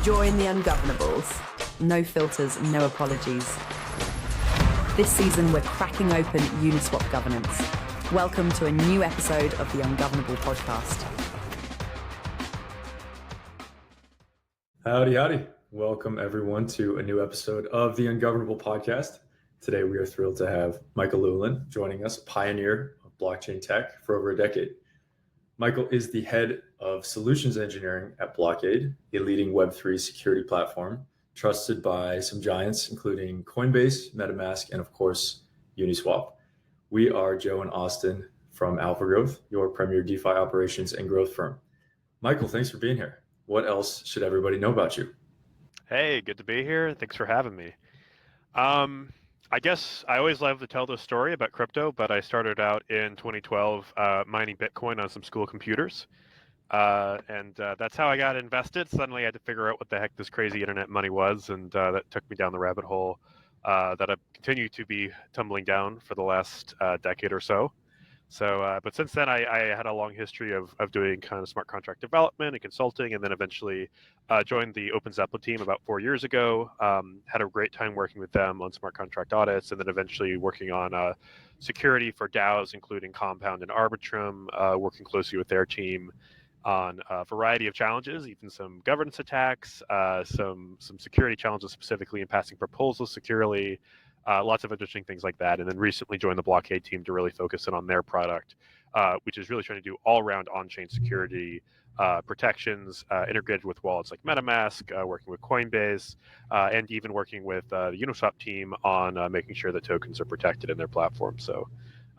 Join the Ungovernables. No filters, no apologies. This season, we're cracking open Uniswap governance. Welcome to a new episode of the Ungovernable Podcast. Howdy, howdy. Welcome, everyone, to a new episode of the Ungovernable Podcast. Today, we are thrilled to have Michael Lewellen joining us, a pioneer of blockchain tech for over a decade. Michael is the head of solutions engineering at Blockaid, a leading Web3 security platform trusted by some giants, including Coinbase, MetaMask, and of course, Uniswap. We are Joe and Austin from Alpha Growth, your premier DeFi operations and growth firm. Michael, thanks for being here. What else should everybody know about you? Hey, good to be here. Thanks for having me. I guess I always love to tell the story about crypto, but I started out in 2012 mining Bitcoin on some school computers. And that's how I got invested. Suddenly I had to figure out what the heck this crazy internet money was, and that took me down the rabbit hole that I've continued to be tumbling down for the last decade or so. But since then, I had a long history of doing kind of smart contract development and consulting, and then eventually joined the Open Zeppelin team about 4 years ago. Had a great time working with them on smart contract audits, and then eventually working on security for DAOs, including Compound and Arbitrum, working closely with their team on a variety of challenges, even some governance attacks, some security challenges specifically in passing proposals securely. Lots of interesting things like that. And then recently joined the Blockaid team to really focus in on their product, which is really trying to do all-around on-chain security protections, integrated with wallets like MetaMask, working with Coinbase, and even working with the Uniswap team on making sure that tokens are protected in their platform. So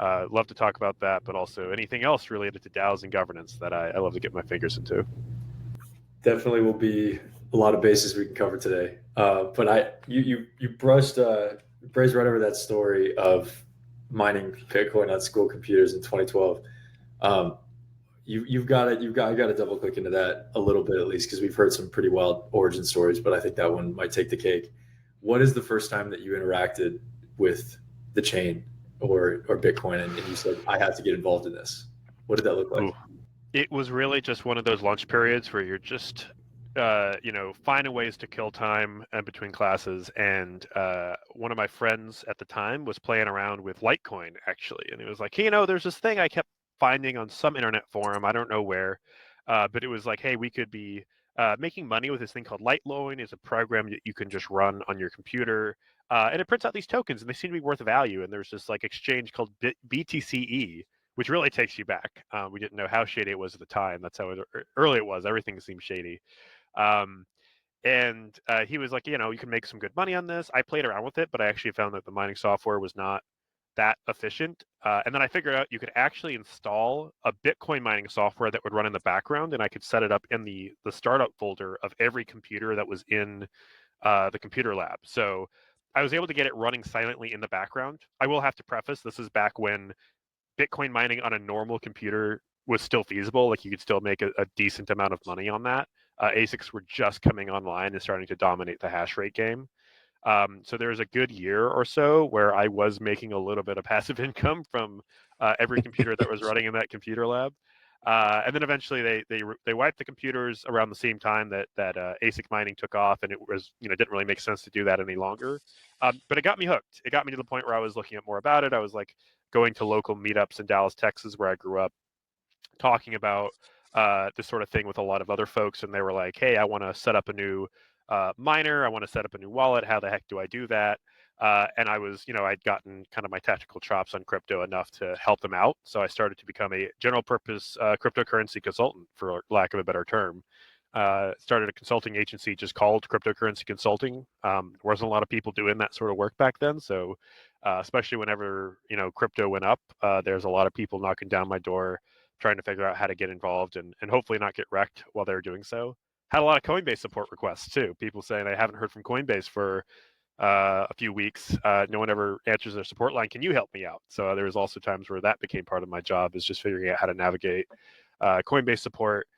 love to talk about that, but also anything else related to DAOs and governance that I love to get my fingers into. Definitely will be a lot of bases we can cover today. But you brazed right over that story of mining Bitcoin on school computers in 2012. I got to double click into that a little bit, at least, because we've heard some pretty wild origin stories, but I think that one might take the cake. What is the first time that you interacted with the chain or Bitcoin and you said, I have to get involved in this? What did that look like? Ooh. It was really just one of those lunch periods where you're just finding ways to kill time between classes. And one of my friends at the time was playing around with Litecoin, actually. And it was like, hey, there's this thing I kept finding on some internet forum. I don't know where, but it was like, hey, we could be making money with this thing called Litecoin. It's a program that you can just run on your computer. And it prints out these tokens, and they seem to be worth value. And there's this like exchange called BTCE, which really takes you back. We didn't know how shady it was at the time. That's how early it was. Everything seemed shady. And he was like, you can make some good money on this. I played around with it, but I actually found that the mining software was not that efficient. And then I figured out you could actually install a Bitcoin mining software that would run in the background, and I could set it up in the startup folder of every computer that was in the computer lab. So I was able to get it running silently in the background. I will have to preface, this is back when Bitcoin mining on a normal computer was still feasible. Like you could still make a decent amount of money on that. ASICs were just coming online and starting to dominate the hash rate game. So there was a good year or so where I was making a little bit of passive income from every computer that was running in that computer lab. And then eventually they wiped the computers around the same time that ASIC mining took off, and it was didn't really make sense to do that any longer. But it got me hooked. It got me to the point where I was looking at more about it. I was like going to local meetups in Dallas, Texas, where I grew up, talking about this sort of thing with a lot of other folks, and they were like, hey, I want to set up a new miner. I want to set up a new wallet. How the heck do I do that? And I was, I'd gotten kind of my tactical chops on crypto enough to help them out. So I started to become a general purpose cryptocurrency consultant, for lack of a better term. Started a consulting agency just called Cryptocurrency Consulting. There wasn't a lot of people doing that sort of work back then. So especially whenever, crypto went up, there's a lot of people knocking down my door trying to figure out how to get involved and hopefully not get wrecked while they're doing so. Had a lot of Coinbase support requests too. People saying, I haven't heard from Coinbase for a few weeks. No one ever answers their support line. Can you help me out? So there was also times where that became part of my job, is just figuring out how to navigate Coinbase support.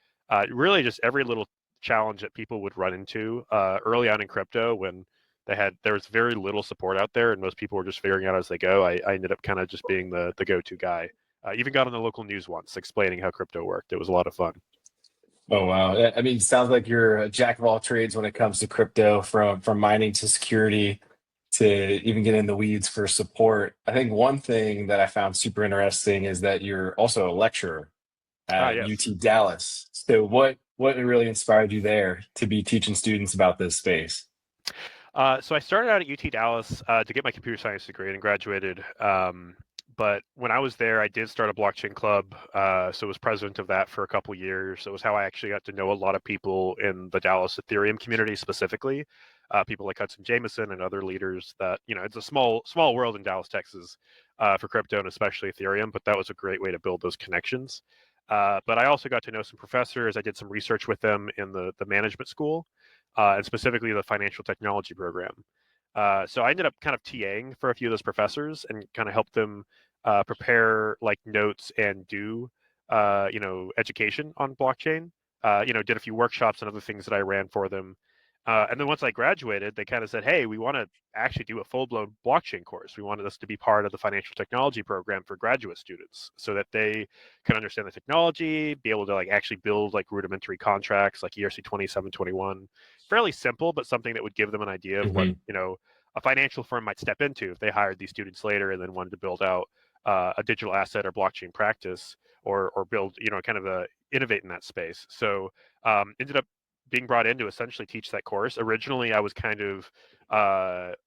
Really just every little challenge that people would run into early on in crypto when there was very little support out there and most people were just figuring out as they go. I ended up kind of just being the go-to guy. Even got on the local news once explaining how crypto worked. It was a lot of fun. Oh wow. I mean, sounds like you're a jack of all trades when it comes to crypto, from mining to security to even getting in the weeds for support. I think one thing that I found super interesting is that you're also a lecturer Ah, at yes. UT Dallas. So what really inspired you there to be teaching students about this space? So I started out at UT Dallas to get my computer science degree and graduated. But when I was there, I did start a blockchain club. So was president of that for a couple years. So it was how I actually got to know a lot of people in the Dallas Ethereum community specifically. People like Hudson Jameson and other leaders that, it's a small world in Dallas, Texas for crypto and especially Ethereum. But that was a great way to build those connections. But I also got to know some professors. I did some research with them in the management school. And specifically the financial technology program. So I ended up kind of TAing for a few of those professors and kind of helped them prepare like notes and do education on blockchain. Did a few workshops and other things that I ran for them. And then once I graduated, they kind of said, "Hey, we want to actually do a full-blown blockchain course. We wanted us to be part of the financial technology program for graduate students, so that they can understand the technology, be able to like actually build like rudimentary contracts, like ERC-2721, fairly simple, but something that would give them an idea of what Mhm. a financial firm might step into if they hired these students later and then wanted to build out a digital asset or blockchain practice or build kind of a innovate in that space. So ended up being brought in to essentially teach that course. Originally, I was kind of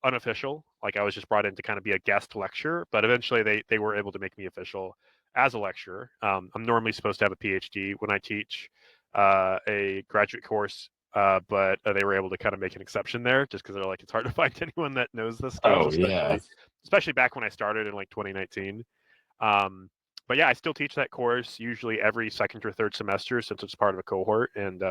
unofficial, like I was just brought in to kind of be a guest lecturer, but eventually they were able to make me official as a lecturer. I'm normally supposed to have a PhD when I teach a graduate course, but they were able to kind of make an exception there just because they're like, it's hard to find anyone that knows this stuff, Oh yeah. especially back when I started in like 2019. Um, but yeah, I still teach that course usually every second or third semester since it's part of a cohort, and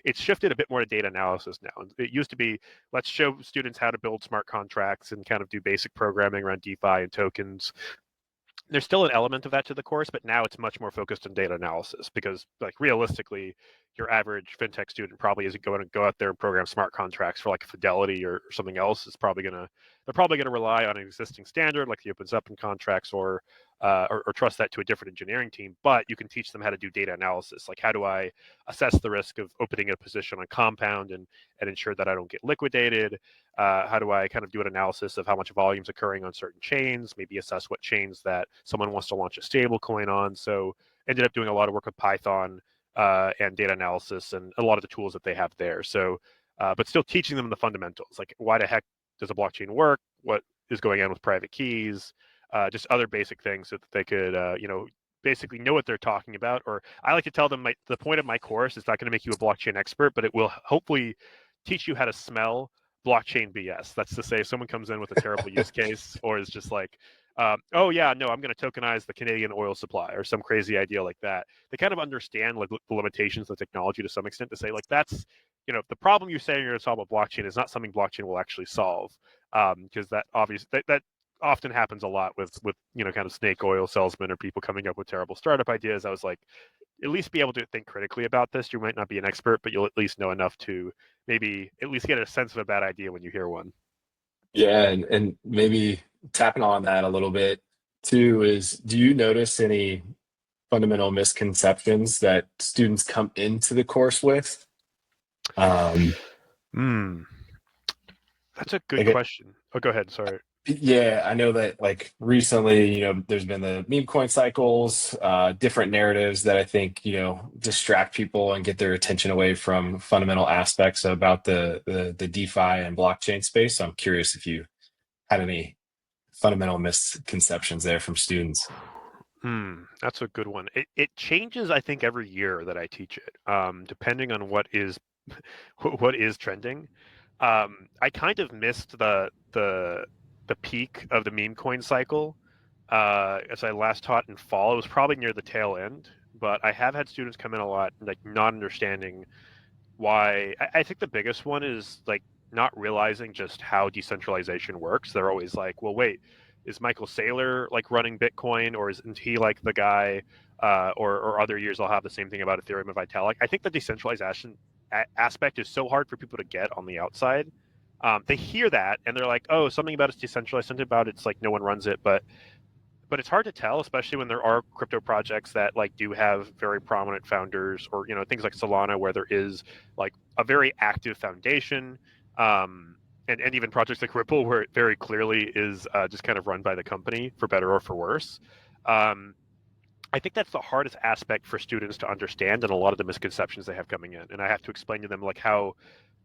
it's shifted a bit more to data analysis now. It used to be let's show students how to build smart contracts and kind of do basic programming around DeFi and tokens. There's still an element of that to the course, but now it's much more focused on data analysis because, like, realistically, your average fintech student probably isn't going to go out there and program smart contracts for like Fidelity or something else. They're probably gonna rely on an existing standard like the Opens Up in contracts or trust that to a different engineering team. But you can teach them how to do data analysis, like how do I assess the risk of opening a position on Compound and ensure that I don't get liquidated. How do I kind of do an analysis of how much volume is occurring on certain chains, maybe assess what chains that someone wants to launch a stable coin on. So ended up doing a lot of work with Python and data analysis and a lot of the tools that they have there. So, but still teaching them the fundamentals, like why the heck does a blockchain work? What is going on with private keys? Just other basic things so that they could, basically know what they're talking about. Or I like to tell them the point of my course is not going to make you a blockchain expert, but it will hopefully teach you how to smell blockchain BS. That's to say, if someone comes in with a terrible use case or is just like, oh yeah, no, I'm going to tokenize the Canadian oil supply or some crazy idea like that. They kind of understand like the limitations of the technology to some extent to say like that's the problem you're saying you're going to solve a blockchain is not something blockchain will actually solve, because that obviously that often happens a lot with kind of snake oil salesmen or people coming up with terrible startup ideas. I was like, at least be able to think critically about this. You might not be an expert, but you'll at least know enough to maybe at least get a sense of a bad idea when you hear one. Yeah, and maybe tapping on that a little bit too is, do you notice any fundamental misconceptions that students come into the course with? Um, Hmm, that's a good like question. Oh, go ahead. Sorry. Yeah, I know that like recently, there's been the meme coin cycles, different narratives that I think, distract people and get their attention away from fundamental aspects about the DeFi and blockchain space. So I'm curious if you had any fundamental misconceptions there from students. That's a good one. It changes, I think, every year that I teach it, depending on what is what is trending. I kind of missed the peak of the meme coin cycle as I last taught in fall. It was probably near the tail end, but I have had students come in a lot like not understanding why. I think the biggest one is like not realizing just how decentralization works. They're always like, well, wait, is Michael Saylor like running Bitcoin, or isn't he like the guy? Or other years I'll have the same thing about Ethereum and Vitalik. I think the decentralization aspect is so hard for people to get on the outside. They hear that and they're like, oh, something about it's decentralized, something about it's like no one runs it. But but it's hard to tell, especially when there are crypto projects that like do have very prominent founders, or things like Solana, where there is like a very active foundation, and even projects like Ripple, where it very clearly is just kind of run by the company, for better or for worse. I think that's the hardest aspect for students to understand, and a lot of the misconceptions they have coming in. And I have to explain to them like how,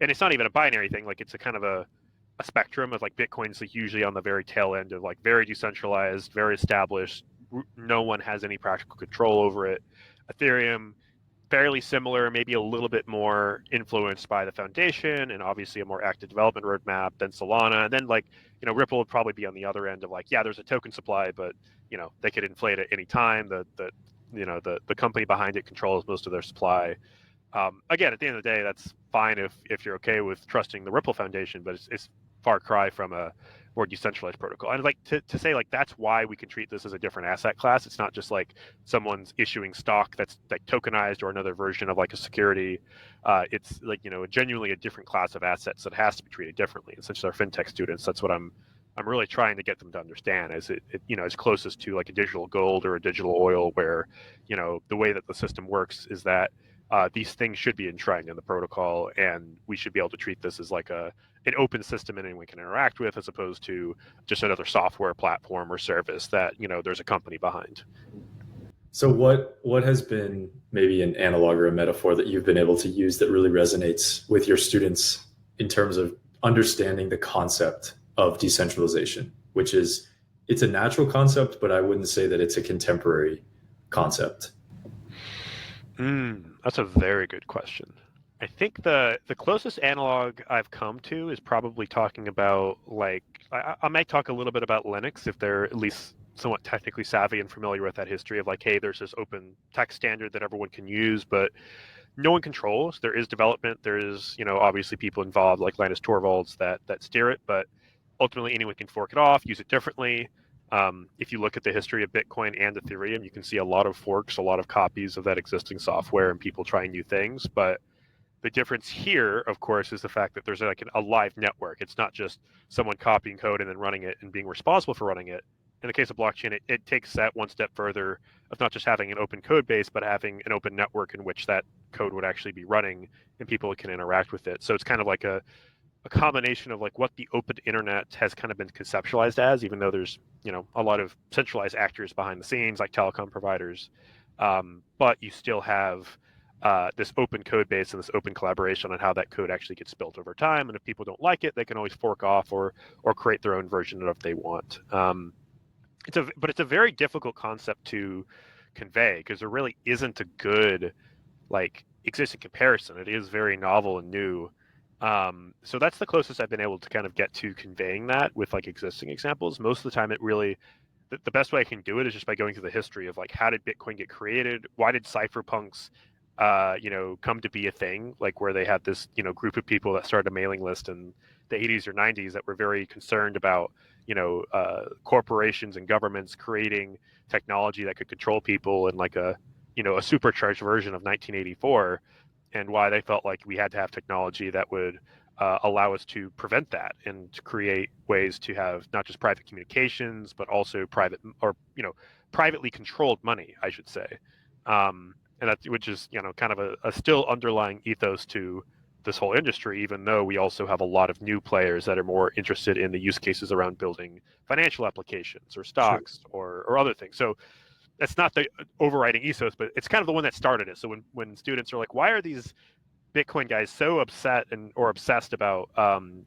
and it's not even a binary thing, like it's a kind of a spectrum of like Bitcoin's like usually on the very tail end of like very decentralized, very established, no one has any practical control over it. Ethereum, fairly similar, maybe a little bit more influenced by the foundation and obviously a more active development roadmap than Solana. And then like, Ripple would probably be on the other end of like, yeah, there's a token supply, but they could inflate at any time. The company behind it controls most of their supply. Again, at the end of the day, that's fine if you're okay with trusting the Ripple Foundation, but it's far cry from a more decentralized protocol. And like to say like that's why we can treat this as a different asset class. It's not just like someone's issuing stock that's like tokenized or another version of like a security. It's like genuinely a different class of assets that has to be treated differently. And since they're fintech students, that's what I'm really trying to get them to understand, as it as closest to like a digital gold or a digital oil, where the way that the system works is that these things should be enshrined in the protocol, and we should be able to treat this as like an open system and anyone can interact with, as opposed to just another software platform or service that there's a company behind. So what has been maybe an analog or a metaphor that you've been able to use that really resonates with your students in terms of understanding the concept of decentralization, which is, it's a natural concept, but I wouldn't say that it's a contemporary concept? That's a very good question. I think the closest analog I've come to is probably talking about like, I might talk a little bit about Linux if they're at least somewhat technically savvy and familiar with that history of like, hey, there's this open text standard that everyone can use, but no one controls. There is development. There is, obviously people involved like Linus Torvalds that steer it, but ultimately anyone can fork it off, use it differently. If you look at the history of Bitcoin and Ethereum, you can see a lot of forks, a lot of copies of that existing software and people trying new things. But the difference here, of course, is the fact that there's like a live network. It's not just someone copying code and then running it and being responsible for running it. In the case of blockchain, it takes that one step further of not just having an open code base, but having an open network in which that code would actually be running and people can interact with it. So it's kind of like a combination of like what the open internet has kind of been conceptualized as, even though there's a lot of centralized actors behind the scenes like telecom providers, but you still have this open code base and this open collaboration on how that code actually gets built over time. And if people don't like it, they can always fork off or create their own version of it if they want. But it's a very difficult concept to convey because there really isn't a good like existing comparison. It is very novel and new. So that's the closest I've been able to kind of get to conveying that with like existing examples. Most of the time, it really, the best way I can do it is just by going through the history of like, how did Bitcoin get created? Why did cypherpunks, come to be a thing? Like where they had this, group of people that started a mailing list in the 80s or 90s that were very concerned about, corporations and governments creating technology that could control people in like a supercharged version of 1984. And why they felt like we had to have technology that would allow us to prevent that and to create ways to have not just private communications, but also privately controlled money, I should say. And that's, which is, kind of a still underlying ethos to this whole industry, even though we also have a lot of new players that are more interested in the use cases around building financial applications or stocks or other things. So that's not the overriding ethos, but it's kind of the one that started it. So when students are like, why are these Bitcoin guys so upset or obsessed about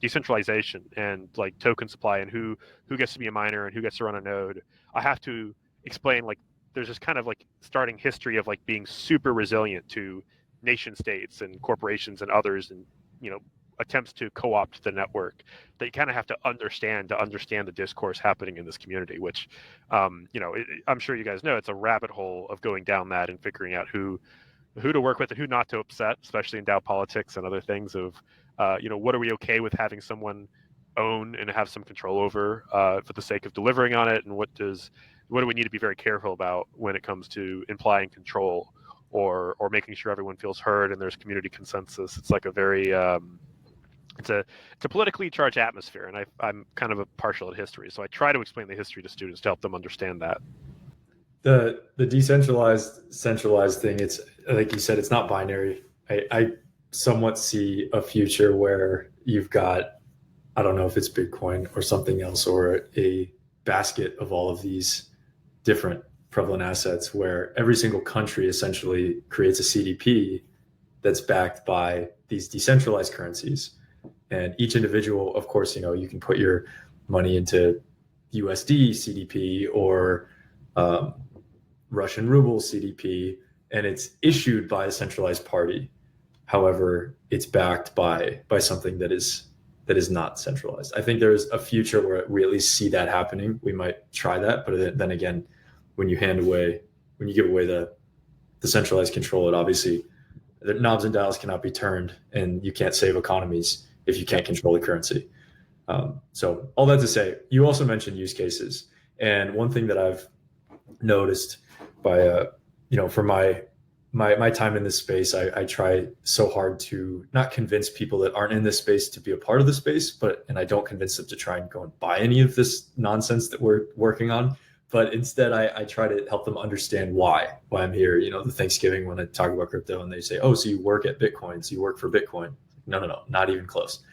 decentralization and like token supply and who gets to be a miner and who gets to run a node, I have to explain like there's this kind of like starting history of like being super resilient to nation states and corporations and others and attempts to co-opt the network that you kind of have to understand the discourse happening in this community, which I'm sure you guys know it's a rabbit hole of going down that and figuring out who to work with and who not to upset, especially in DAO politics and other things of what are we okay with having someone own and have some control over for the sake of delivering on it, and what do we need to be very careful about when it comes to implying control or making sure everyone feels heard and there's community consensus. It's like a very it's a politically charged atmosphere, and I'm kind of a partial at history, so I try to explain the history to students to help them understand that. The decentralized centralized thing, it's like you said, it's not binary. I somewhat see a future where you've got, I don't know if it's Bitcoin or something else, or a basket of all of these different prevalent assets where every single country essentially creates a CDP that's backed by these decentralized currencies. And each individual, of course, you can put your money into USD CDP or Russian ruble CDP, and it's issued by a centralized party. However, it's backed by something that is not centralized. I think there's a future where we at least see that happening. We might try that, but then again, when you give away the centralized control, it obviously, the knobs and dials cannot be turned, and you can't save economies if you can't control the currency. So all that to say, you also mentioned use cases, and one thing that I've noticed by for my time in this space, I try so hard to not convince people that aren't in this space to be a part of the space, and I don't convince them to try and go and buy any of this nonsense that we're working on. But instead, I try to help them understand why I'm here. The Thanksgiving when I talk about crypto and they say, oh, so you work at Bitcoin, so you work for Bitcoin. No, not even close.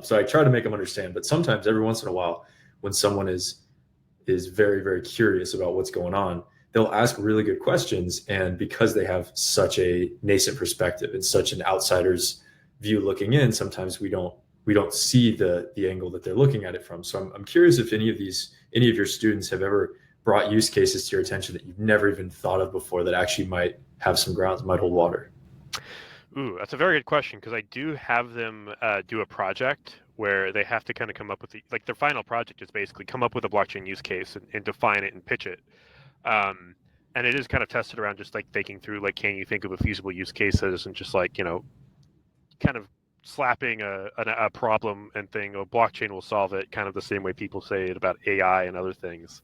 So I try to make them understand. But sometimes, every once in a while, when someone is very, very curious about what's going on, they'll ask really good questions. And because they have such a nascent perspective and such an outsider's view looking in, sometimes we don't see the angle that they're looking at it from. So I'm curious if any of your students have ever brought use cases to your attention that you've never even thought of before that actually might have some grounds, might hold water. Ooh, that's a very good question, because I do have them do a project where they have to kind of come up with their final project is basically come up with a blockchain use case and define it and pitch it. And it is kind of tested around just like thinking through, like, can you think of a feasible use cases, and just like, kind of slapping a problem and thing, oh, blockchain will solve it, kind of the same way people say it about AI and other things.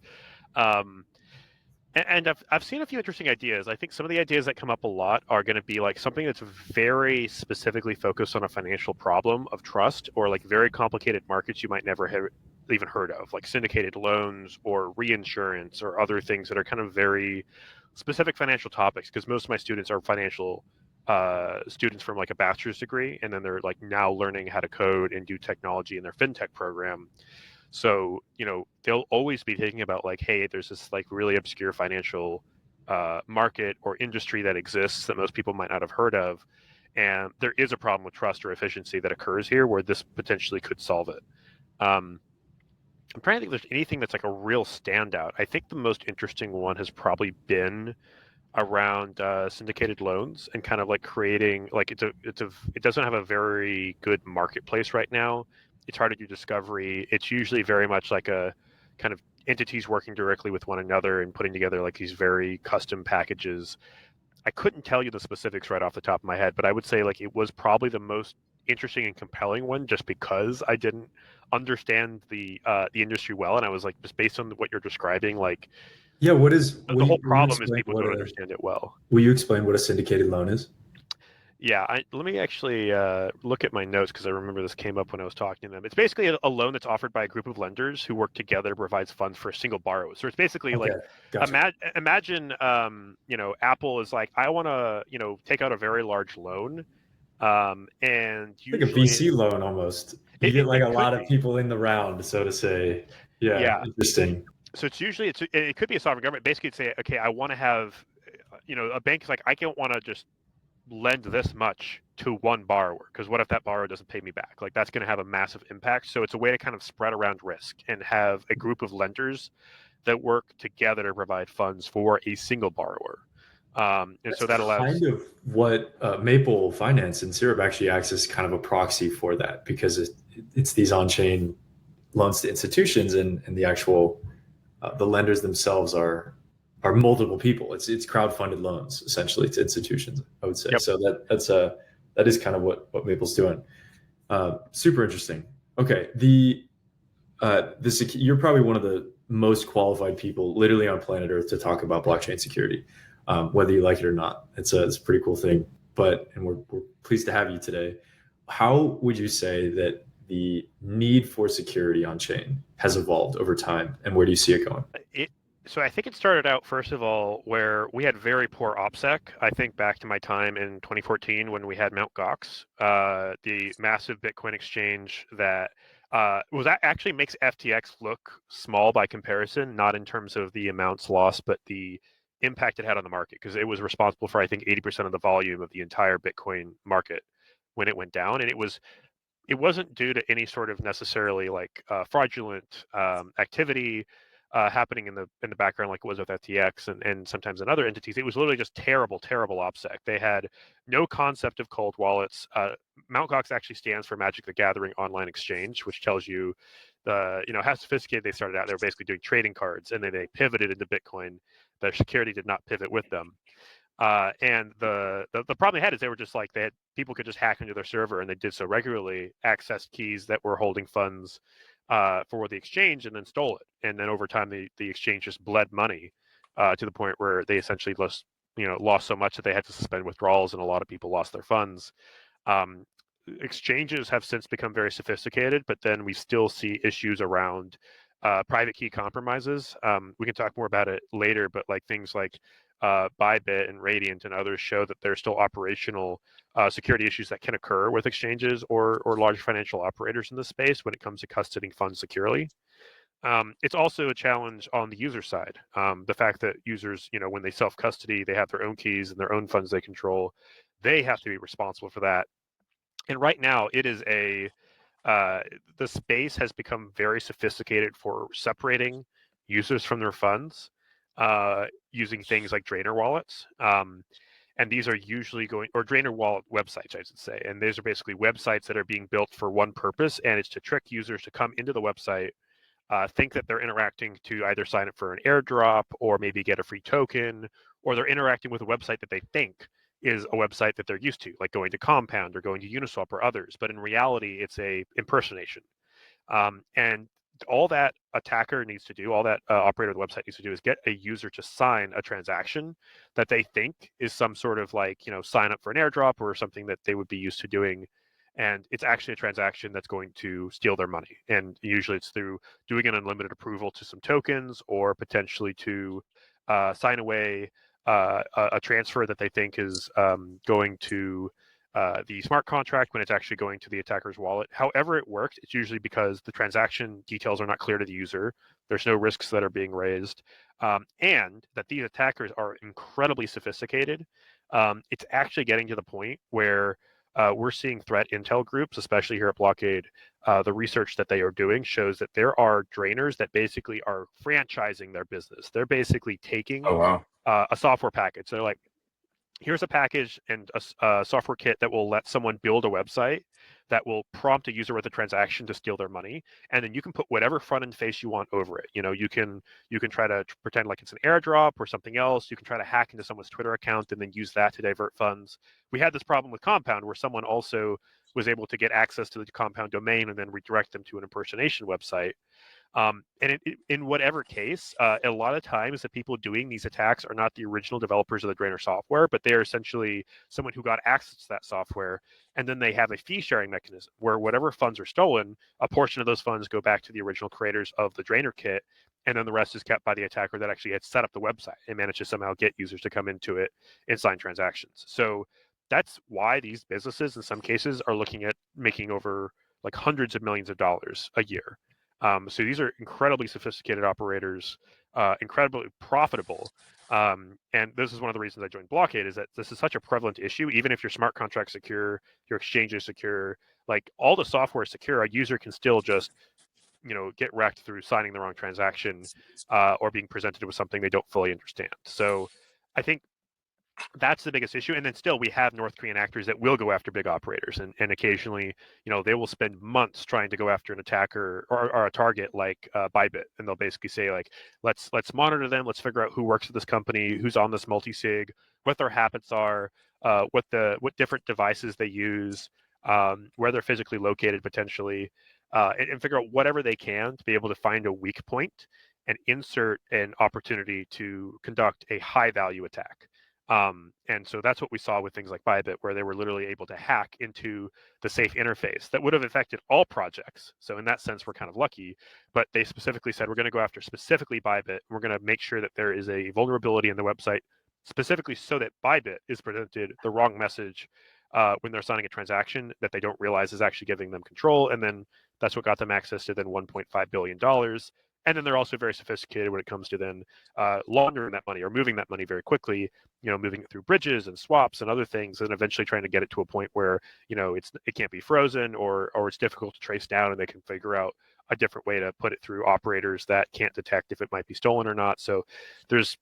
And I've seen a few interesting ideas. I think some of the ideas that come up a lot are going to be like something that's very specifically focused on a financial problem of trust, or like very complicated markets you might never have even heard of, like syndicated loans or reinsurance or other things that are kind of very specific financial topics. Because most of my students are financial students from like a bachelor's degree, and then they're like now learning how to code and do technology in their fintech program. So, they'll always be thinking about like, hey, there's this like really obscure financial market or industry that exists that most people might not have heard of. And there is a problem with trust or efficiency that occurs here where this potentially could solve it. I'm trying to think if there's anything that's like a real standout. I think the most interesting one has probably been around syndicated loans and kind of like creating like it doesn't have a very good marketplace right now. It's hard to do discovery. It's usually very much like a kind of entities working directly with one another and putting together like these very custom packages. I couldn't tell you the specifics right off the top of my head, but I would say like it was probably the most interesting and compelling one, just because I didn't understand the industry well, and I was like, just based on what you're describing, like, yeah, the whole problem is people don't understand it well. Will you explain what a syndicated loan is? Yeah, let me actually look at my notes, because I remember this came up when I was talking to them. It's basically a loan that's offered by a group of lenders who work together to provide funds for a single borrower. So it's basically like, gotcha. Imagine, Apple is like, I want to, take out a very large loan, and usually, like a VC loan almost. You get like a lot of people in the round, so to say. Yeah. Interesting. So it's usually it could be a sovereign government. Basically, say, okay, I want to have, a bank is like, I don't want to just lend this much to one borrower, because what if that borrower doesn't pay me back? Like, that's going to have a massive impact. So it's a way to kind of spread around risk and have a group of lenders that work together to provide funds for a single borrower. And that's so that allows kind of what Maple Finance and Syrup actually acts as kind of a proxy for that, because it's these on-chain loans to institutions, and the actual the lenders themselves are multiple people. It's crowdfunded loans essentially to institutions, I would say. Yep. So that is kind of what Maple's doing. Super interesting. Okay, you're probably one of the most qualified people literally on planet Earth to talk about blockchain security, whether you like it or not. It's a pretty cool thing. And we're pleased to have you today. how would you say that the need for security on chain has evolved over time, and where do you see it going? So I think it started out, first of all, where we had very poor OPSEC. I think back to my time in 2014 when we had Mt. Gox, the massive Bitcoin exchange that actually makes FTX look small by comparison, not in terms of the amounts lost, but the impact it had on the market, because it was responsible for, I think, 80% of the volume of the entire Bitcoin market when it went down. And it wasn't due to any sort of necessarily like fraudulent activity happening in the background like it was with FTX and sometimes in other entities. It was literally just terrible OPSEC. They had no concept of cold wallets. Mt. Gox actually stands for Magic the Gathering Online Exchange, which tells you how sophisticated they started out. They were basically doing trading cards, and then they pivoted into Bitcoin. Their security did not pivot with them. And the problem they had is they were just like, people could just hack into their server, and they did so regularly, accessed keys that were holding funds for the exchange, and then stole it. And then over time, the exchange just bled money to the point where they essentially lost so much that they had to suspend withdrawals, and a lot of people lost their funds. Exchanges have since become very sophisticated, but then we still see issues around private key compromises. We can talk more about it later, but like things like Bybit and Radiant and others show that there's still operational security issues that can occur with exchanges or large financial operators in this space when it comes to custodying funds securely. It's also a challenge on the user side. The fact that users, when they self-custody, they have their own keys and their own funds they control. They have to be responsible for that. And right now, it is the space has become very sophisticated for separating users from their funds using things like drainer wallets. And these are usually or drainer wallet websites, I should say. And these are basically websites that are being built for one purpose, and it's to trick users to come into the website, think that they're interacting to either sign up for an airdrop or maybe get a free token, or they're interacting with a website that they think is a website that they're used to, like going to Compound or going to Uniswap or others. But in reality, it's a impersonation. And all that attacker needs to do, all that operator of the website needs to do is get a user to sign a transaction that they think is some sort of sign up for an airdrop or something that they would be used to doing. And it's actually a transaction that's going to steal their money. And usually it's through doing an unlimited approval to some tokens, or potentially to sign away a transfer that they think is going to the smart contract when it's actually going to the attacker's wallet. However it worked, it's usually because the transaction details are not clear to the user. There's no risks that are being raised, and that these attackers are incredibly sophisticated. It's actually getting to the point where we're seeing threat intel groups, especially here at Blockaid. The research that they are doing shows that there are drainers that basically are franchising their business. They're basically taking a software package. They're like, here's a package and a software kit that will let someone build a website that will prompt a user with a transaction to steal their money, and then you can put whatever front end face you want over it. You can try to pretend like it's an airdrop or something else. You can try to hack into someone's Twitter account and then use that to divert funds. We had this problem with Compound, where someone also was able to get access to the Compound domain and then redirect them to an impersonation website. And in whatever case, a lot of times the people doing these attacks are not the original developers of the Drainer software, but they are essentially someone who got access to that software. And then they have a fee sharing mechanism where whatever funds are stolen, a portion of those funds go back to the original creators of the Drainer kit. And then the rest is kept by the attacker that actually had set up the website and managed to somehow get users to come into it and sign transactions. So that's why these businesses, in some cases, are looking at making over like hundreds of millions of dollars a year. So these are incredibly sophisticated operators, incredibly profitable. And this is one of the reasons I joined Blockaid, is that this is such a prevalent issue. Even if your smart contract's secure, your exchange is secure, like all the software is secure, a user can still just get wrecked through signing the wrong transaction or being presented with something they don't fully understand. So I think that's the biggest issue. And then still we have North Korean actors that will go after big operators, and occasionally they will spend months trying to go after an attacker or a target like Bybit, and they'll basically say like, let's monitor them, let's figure out who works at this company, who's on this multi-sig, what their habits are, what different devices they use, where they're physically located potentially, and figure out whatever they can to be able to find a weak point and insert an opportunity to conduct a high value attack. And so that's what we saw with things like Bybit, where they were literally able to hack into the safe interface that would have affected all projects. So in that sense, we're kind of lucky, but they specifically said, we're going to go after specifically Bybit. We're going to make sure that there is a vulnerability in the website specifically so that Bybit is presented the wrong message when they're signing a transaction that they don't realize is actually giving them control. And then that's what got them access to then $1.5 billion. And then they're also very sophisticated when it comes to then laundering that money or moving that money very quickly, moving it through bridges and swaps and other things, and eventually trying to get it to a point where, it can't be frozen or it's difficult to trace down, and they can figure out a different way to put it through operators that can't detect if it might be stolen or not. So there's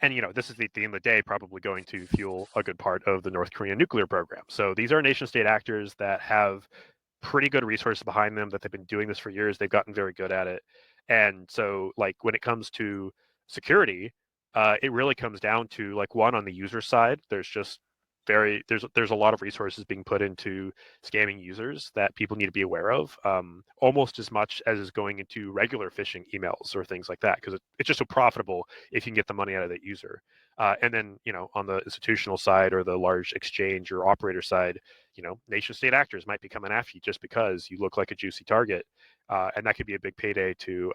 and this is at the end of the day probably going to fuel a good part of the North Korean nuclear program. So these are nation state actors that have pretty good resources behind them, that they've been doing this for years. They've gotten very good at it. And so like when it comes to security, it really comes down to like one, on the user side, there's a lot of resources being put into scamming users that people need to be aware of, almost as much as is going into regular phishing emails or things like that, because it's just so profitable if you can get the money out of that user. And then, on the institutional side or the large exchange or operator side, nation state actors might be coming after you just because you look like a juicy target. And that could be a big payday to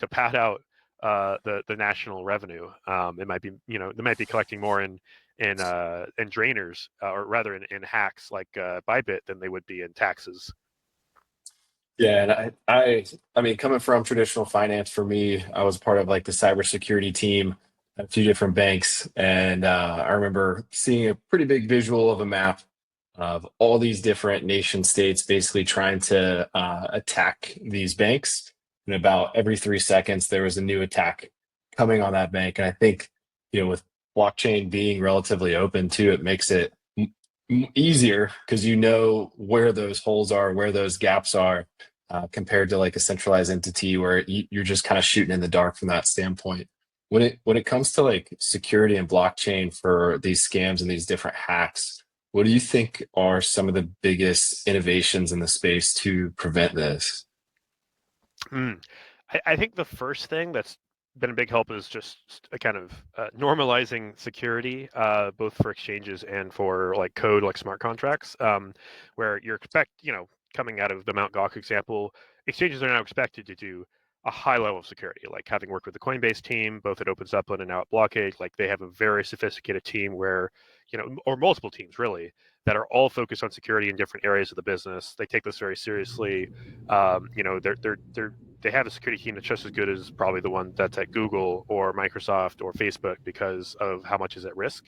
pad out the national revenue. It might be, they might be collecting more in drainers, or rather in hacks like Bybit, than they would be in taxes. Yeah, and I mean, coming from traditional finance, for me, I was part of like the cybersecurity team at a few different banks, and I remember seeing a pretty big visual of a map of all these different nation states basically trying to attack these banks. And about every 3 seconds, there was a new attack coming on that bank. And I think, with blockchain being relatively open too, it makes it easier because where those holes are, where those gaps are, compared to like a centralized entity where you're just kind of shooting in the dark from that standpoint. When it comes to like security and blockchain for these scams and these different hacks, what do you think are some of the biggest innovations in the space to prevent this? I think the first thing that's been a big help is just a kind of normalizing security, both for exchanges and for like code, like smart contracts, where coming out of the Mt. Gox example, exchanges are now expected to do a high level of security. Like having worked with the Coinbase team, both at OpenZeppelin and now at Blockaid, like they have a very sophisticated team where, or multiple teams really, that are all focused on security in different areas of the business. They take this very seriously. They have a security team that's just as good as probably the one that's at Google or Microsoft or Facebook because of how much is at risk.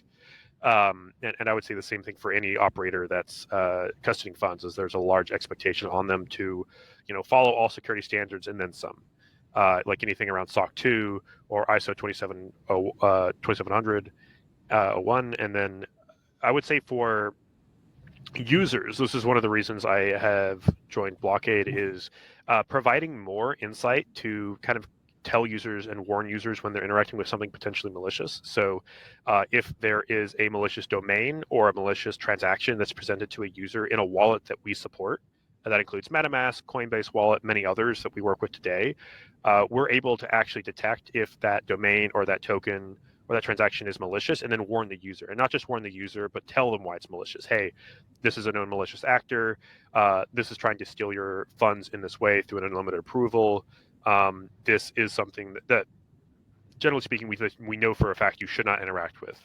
And I would say the same thing for any operator that's custodying funds, is there's a large expectation on them to, follow all security standards and then some. Like anything around SOC 2 or ISO 2700 1. And then I would say for users, this is one of the reasons I have joined Blockaid, is providing more insight to kind of tell users and warn users when they're interacting with something potentially malicious. So if there is a malicious domain or a malicious transaction that's presented to a user in a wallet that we support, and that includes MetaMask, Coinbase Wallet, many others that we work with today, we're able to actually detect if that domain or that token or that transaction is malicious, and then warn the user. And not just warn the user, but tell them why it's malicious. Hey, this is a known malicious actor. This is trying to steal your funds in this way through an unlimited approval. This is something that generally speaking, we know for a fact you should not interact with.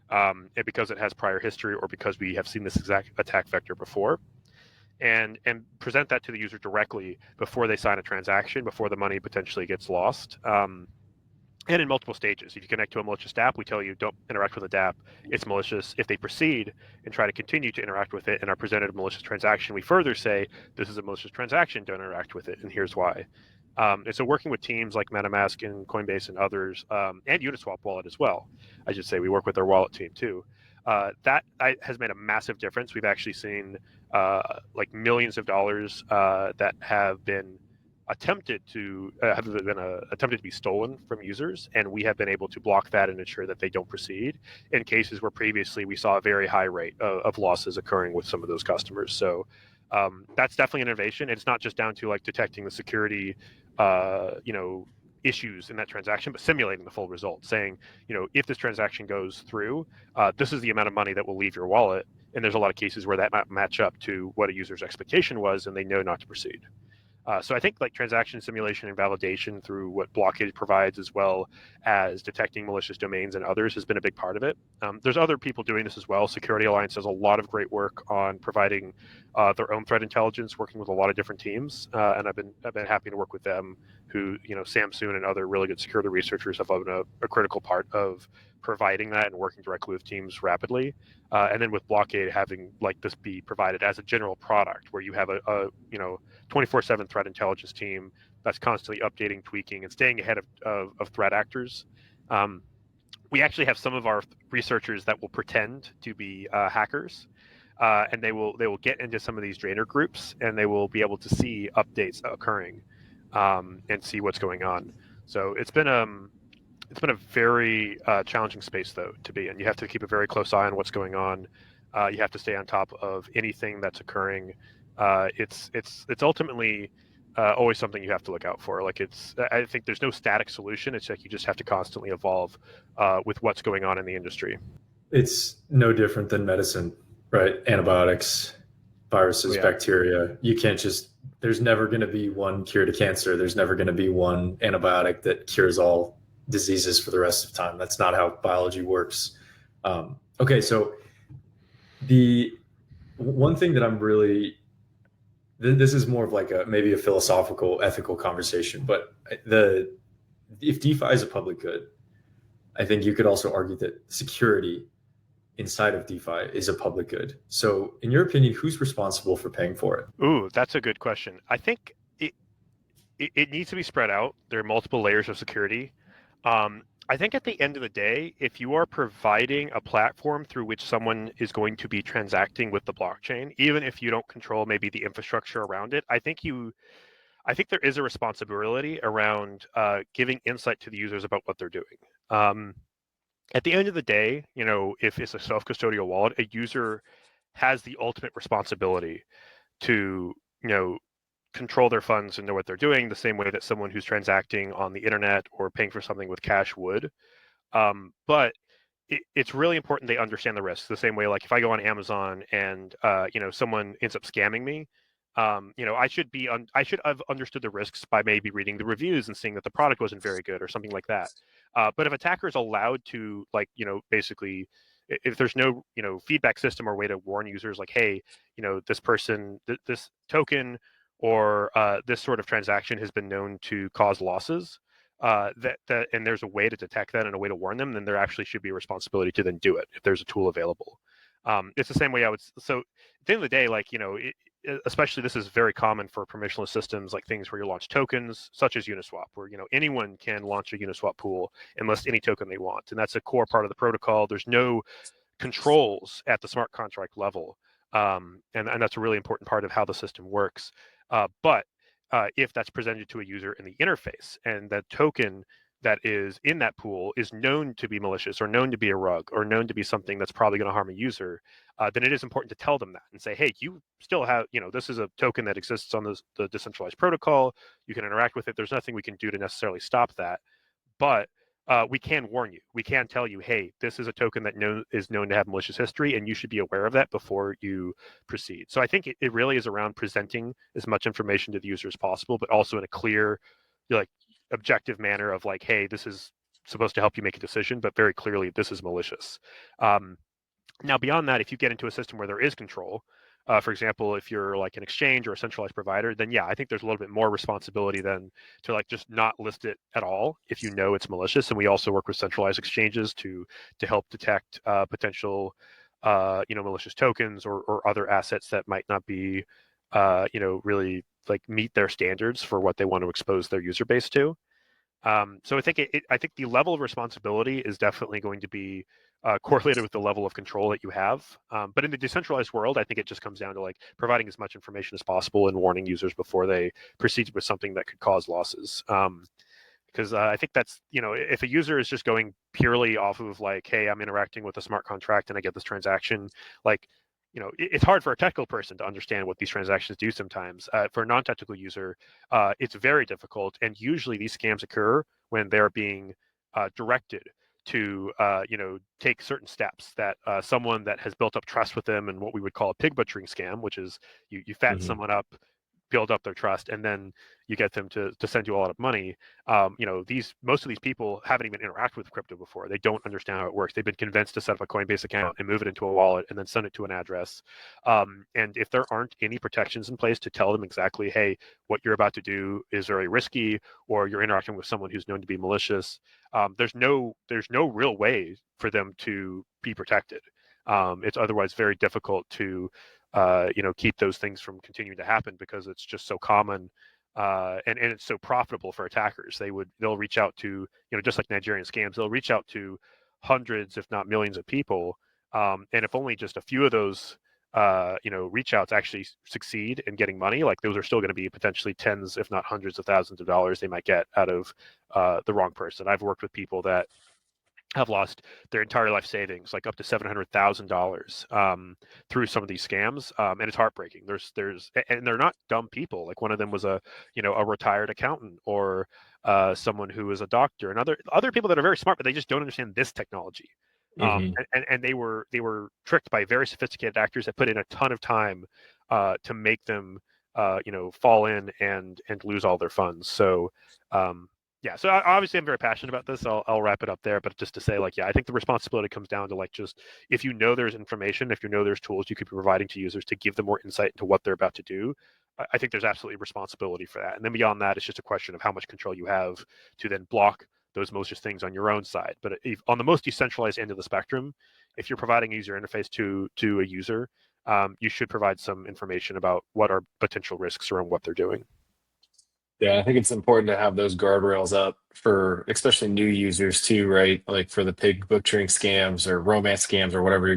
And because it has prior history, or because we have seen this exact attack vector before. And present that to the user directly before they sign a transaction, before the money potentially gets lost. And in multiple stages. If you connect to a malicious DApp, we tell you don't interact with a DApp. It's malicious. If they proceed and try to continue to interact with it and are presented a malicious transaction, we further say, this is a malicious transaction, don't interact with it, and here's why. And so working with teams like MetaMask and Coinbase and others, and Uniswap Wallet as well, I should say, we work with our wallet team too. That has made a massive difference. We've actually seen like millions of dollars that have been attempted to be stolen from users, and we have been able to block that and ensure that they don't proceed in cases where previously we saw a very high rate of losses occurring with some of those customers. So that's definitely an innovation. It's not just down to like detecting the security issues in that transaction, but simulating the full result, saying, if this transaction goes through, this is the amount of money that will leave your wallet. And there's a lot of cases where that might match up to what a user's expectation was, and they know not to proceed. So I think like transaction simulation and validation through what Blockaid provides, as well as detecting malicious domains and others, has been a big part of it. There's other people doing this as well. Security Alliance does a lot of great work on providing their own threat intelligence, working with a lot of different teams, and I've been happy to work with them. Who Sam Soon and other really good security researchers have been a critical part of providing that and working directly with teams rapidly. And then with Blockaid having like this be provided as a general product, where you have a 24/7 threat intelligence team that's constantly updating, tweaking, and staying ahead of threat actors. We actually have some of our researchers that will pretend to be hackers, and they will get into some of these drainer groups, and they will be able to see updates occurring and see what's going on. So it's been a very challenging space though to be in. You have to keep a very close eye on what's going on. You have to stay on top of anything that's occurring. It's ultimately always something you have to look out for. Like I think there's no static solution. It's like you just have to constantly evolve with what's going on in the industry. It's no different than medicine, right? Antibiotics, viruses, bacteria. You can't just, there's never going to be one cure to cancer. There's never going to be one antibiotic that cures all diseases for the rest of time. That's not how biology works. Okay, so the one thing that I'm really, this is more of like maybe a philosophical, ethical conversation, but if DeFi is a public good, I think you could also argue that security inside of DeFi is a public good. So in your opinion, who's responsible for paying for it? Ooh, that's a good question. I think it needs to be spread out. There are multiple layers of security. I think at the end of the day, if you are providing a platform through which someone is going to be transacting with the blockchain, even if you don't control maybe the infrastructure around it, I think there is a responsibility around giving insight to the users about what they're doing. At the end of the day, if it's a self-custodial wallet, a user has the ultimate responsibility to, control their funds and know what they're doing, the same way that someone who's transacting on the internet or paying for something with cash would. But it's really important they understand the risks. The same way, like if I go on Amazon and someone ends up scamming me, I should have understood the risks by maybe reading the reviews and seeing that the product wasn't very good or something like that. But if attacker is allowed to, basically, if there's no feedback system or way to warn users, like, hey, this person, this token or this sort of transaction has been known to cause losses, and there's a way to detect that and a way to warn them, then there actually should be a responsibility to then do it if there's a tool available. It's the same way so at the end of the day, especially this is very common for permissionless systems, like things where you launch tokens such as Uniswap, where anyone can launch a Uniswap pool and list any token they want, and that's a core part of the protocol. There's no controls at the smart contract level, and that's a really important part of how the system works. But if that's presented to a user in the interface, and that token that is in that pool is known to be malicious or known to be a rug or known to be something that's probably going to harm a user, then it is important to tell them that and say, hey, you still have, this is a token that exists on the decentralized protocol. You can interact with it. There's nothing we can do to necessarily stop that. But we can warn you. We can tell you, hey, this is a token that is known to have malicious history, and you should be aware of that before you proceed. So I think it really is around presenting as much information to the user as possible, but also in a clear, objective manner of like, hey, this is supposed to help you make a decision, but very clearly this is malicious. Now, beyond that, if you get into a system where there is control, for example, if you're like an exchange or a centralized provider, then yeah, I think there's a little bit more responsibility than to just not list it at all if you know it's malicious. And we also work with centralized exchanges to help detect potential malicious tokens or other assets that might not be really meet their standards for what they want to expose their user base to. So I think the level of responsibility is definitely going to be correlated with the level of control that you have. But in the decentralized world, I think it just comes down to providing as much information as possible and warning users before they proceed with something that could cause losses. Because I think that's, if a user is just going purely off of hey, I'm interacting with a smart contract and I get this transaction, it's hard for a technical person to understand what these transactions do sometimes. For a non-technical user, it's very difficult. And usually these scams occur when they're being directed to, take certain steps that someone that has built up trust with them, and what we would call a pig butchering scam, which is you fatten someone up, build up their trust, and then you get them to send you a lot of money. Most of these people haven't even interacted with crypto before. They don't understand how it works. They've been convinced to set up a Coinbase account and move it into a wallet and then send it to an address. And if there aren't any protections in place to tell them exactly, hey, what you're about to do is very risky, or you're interacting with someone who's known to be malicious, there's no real way for them to be protected. It's otherwise very difficult to keep those things from continuing to happen, because it's just so common, and it's so profitable for attackers. They'll reach out to, just like Nigerian scams, they'll reach out to hundreds, if not millions of people, and if only just a few of those reach outs actually succeed in getting money, like those are still going to be potentially tens, if not hundreds of thousands of dollars they might get out of the wrong person. I've worked with people that have lost their entire life savings, like up to $700,000, through some of these scams, and it's heartbreaking. And they're not dumb people. Like one of them was a retired accountant, or someone who is a doctor, and other people that are very smart, but they just don't understand this technology. And they were tricked by very sophisticated actors that put in a ton of time to make them fall in and lose all their funds. So yeah, so obviously I'm very passionate about this. I'll wrap it up there, but just to say, I think the responsibility comes down to just, if there's information, if there's tools you could be providing to users to give them more insight into what they're about to do, I think there's absolutely responsibility for that. And then beyond that, it's just a question of how much control you have to then block those malicious things on your own side. But on the most decentralized end of the spectrum, if you're providing a user interface to a user, you should provide some information about what are potential risks around what they're doing. Yeah, I think it's important to have those guardrails up for especially new users too, right? Like for the pig butchering scams or romance scams or whatever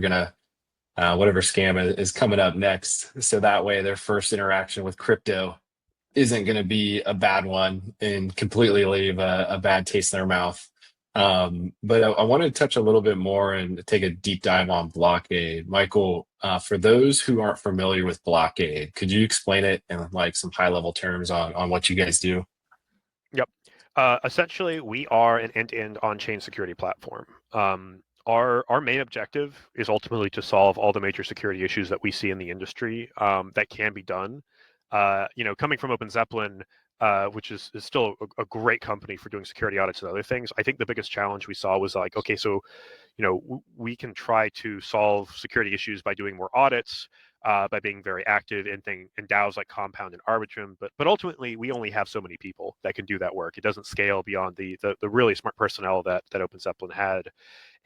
whatever scam is coming up next. So that way their first interaction with crypto isn't going to be a bad one and completely leave a bad taste in their mouth. But I want to touch a little bit more and take a deep dive on Blockaid. Michael, for those who aren't familiar with Blockaid, could you explain it in some high level terms on what you guys do? Yep. Essentially, we are an end-to-end on-chain security platform. Our main objective is ultimately to solve all the major security issues that we see in the industry that can be done. Coming from Open Zeppelin, which is still a great company for doing security audits and other things, I think the biggest challenge we saw was okay, so we can try to solve security issues by doing more audits, by being very active in DAOs like Compound and Arbitrum, but ultimately we only have so many people that can do that work. It doesn't scale beyond the really smart personnel that Open Zeppelin had.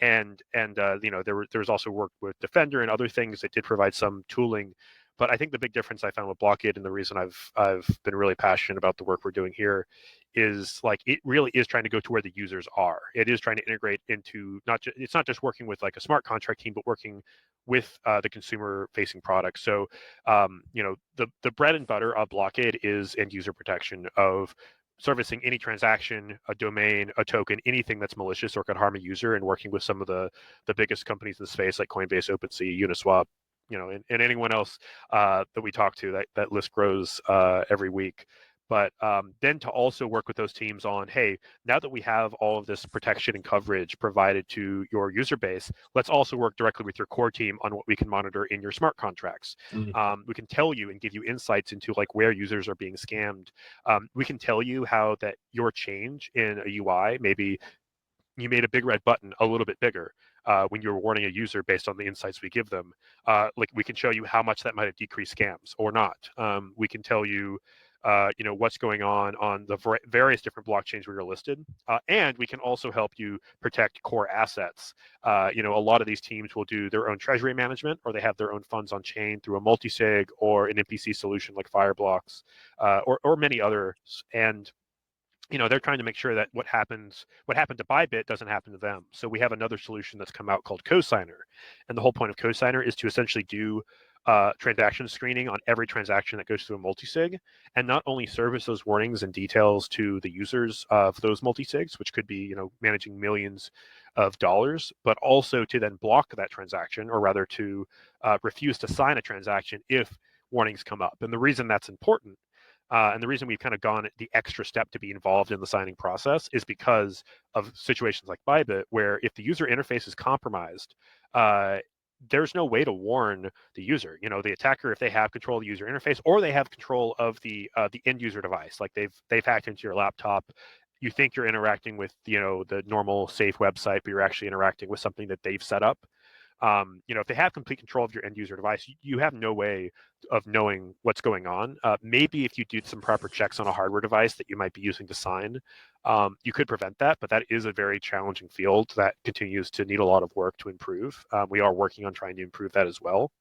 And there was also work with Defender and other things that did provide some tooling. But I think the big difference I found with Blockaid, and the reason I've been really passionate about the work we're doing here, is it really is trying to go to where the users are. It is trying to integrate into it's not just working with a smart contract team, but working with the consumer facing products. So the bread and butter of Blockaid is end user protection of servicing any transaction, a domain, a token, anything that's malicious or could harm a user, and working with some of the biggest companies in the space like Coinbase, OpenSea, Uniswap, and anyone else that we talk to. That list grows every week. But then to also work with those teams on, hey, now that we have all of this protection and coverage provided to your user base, let's also work directly with your core team on what we can monitor in your smart contracts. We can tell you and give you insights into where users are being scammed. We can tell you how that your change in a UI, maybe you made a big red button a little bit bigger when you're warning a user based on the insights we give them. We can show you how much that might have decreased scams or not. We can tell you what's going on the various different blockchains where you're listed, and we can also help you protect core assets. A lot of these teams will do their own treasury management, or they have their own funds on chain through a multi-sig or an MPC solution like Fireblocks, or many others. And they're trying to make sure that what happened to Bybit doesn't happen to them. So we have another solution that's come out called Cosigner. And the whole point of Cosigner is to essentially do transaction screening on every transaction that goes through a multisig, and not only service those warnings and details to the users of those multisigs, which could be managing millions of dollars, but also to then block that transaction, or rather to refuse to sign a transaction if warnings come up. And the reason that's important, and the reason we've kind of gone the extra step to be involved in the signing process, is because of situations like Bybit, where if the user interface is compromised, there's no way to warn the user. The attacker, if they have control of the user interface, or they have control of the end user device, like they've hacked into your laptop. You think you're interacting with the normal safe website, but you're actually interacting with something that they've set up. If they have complete control of your end user device, you have no way of knowing what's going on. Maybe if you do some proper checks on a hardware device that you might be using to sign, you could prevent that, but that is a very challenging field that continues to need a lot of work to improve. We are working on trying to improve that as well.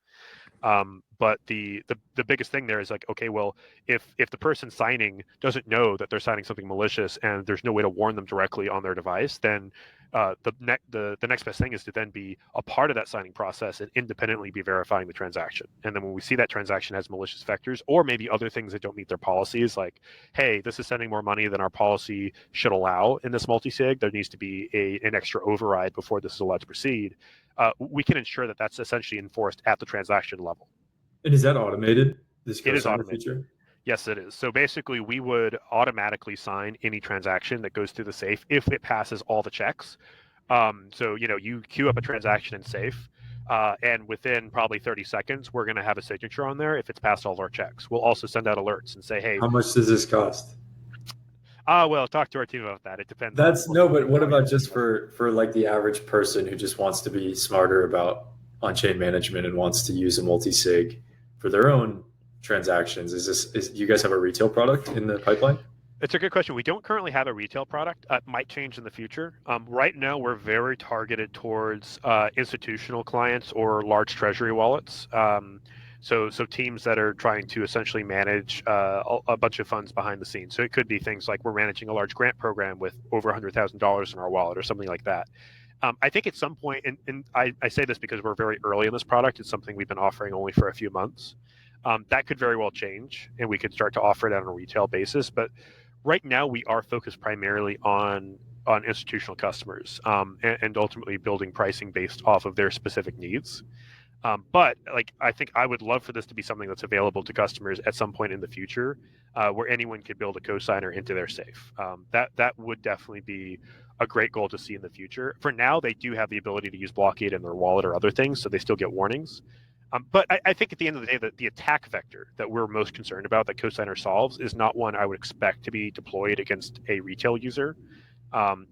But the biggest thing there is like, okay, well, if the person signing doesn't know that they're signing something malicious and there's no way to warn them directly on their device, then the next best thing is to then be a part of that signing process and independently be verifying the transaction. And then when we see that transaction has malicious vectors, or maybe other things that don't meet their policies, like, hey, this is sending more money than our policy should allow in this multisig, there needs to be an extra override before this is allowed to proceed. We can ensure that that's essentially enforced at the transaction level. And is that automated? This It is cosigner automated. feature? Yes, it is. So basically, we would automatically sign any transaction that goes through the safe if it passes all the checks. So you queue up a transaction in safe, and within probably 30 seconds, we're going to have a signature on there if it's passed all our checks. We'll also send out alerts and say, hey, How much does this cost? well, talk to our team about that. It depends. But what about just for like the average person who just wants to be smarter about on-chain management and wants to use a multi-sig for their own transactions? You guys have a retail product in the pipeline? It's a good question. We don't currently have a retail product. It might change in the future. Right now, we're very targeted towards institutional clients or large treasury wallets. So teams that are trying to essentially manage a bunch of funds behind the scenes. So it could be things like we're managing a large grant program with over $100,000 in our wallet or something like that. I think at some point, and I say this because we're very early in this product, it's something we've been offering only for a few months. That could very well change, and we could start to offer it on a retail basis. But right now, we are focused primarily on institutional customers and ultimately building pricing based off of their specific needs. But I think I would love for this to be something that's available to customers at some point in the future, where anyone could build a cosigner into their safe. That would definitely be a great goal to see in the future. For now, they do have the ability to use Blockaid in their wallet or other things, so they still get warnings. But I think at the end of the day, that the attack vector that we're most concerned about that cosigner solves is not one I would expect to be deployed against a retail user.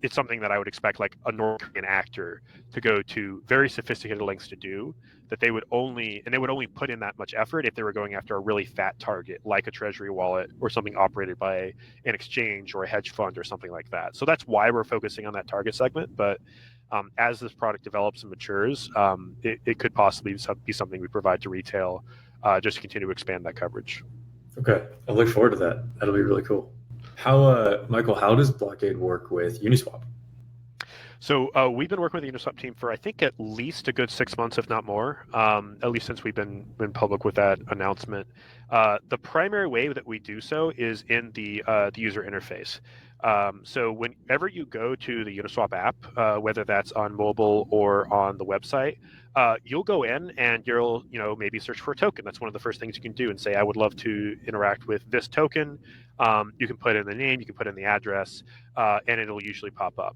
It's something that I would expect like a North Korean actor to go to very sophisticated lengths to do, that they would only put in that much effort if they were going after a really fat target like a treasury wallet or something operated by an exchange or a hedge fund or something like that. So that's why we're focusing on that target segment. But as this product develops and matures, it could possibly be something we provide to retail just to continue to expand that coverage. Okay, I look forward to that. That'll be really cool. Michael, how does Blockaid work with Uniswap? So we've been working with the Uniswap team for I think at least a good 6 months, if not more, at least since we've been public with that announcement. The primary way that we do so is in the user interface. So whenever you go to the Uniswap app, whether that's on mobile or on the website, you'll go in and you'll maybe search for a token. That's one of the first things you can do and say, I would love to interact with this token. You can put in the name, you can put in the address, and it'll usually pop up.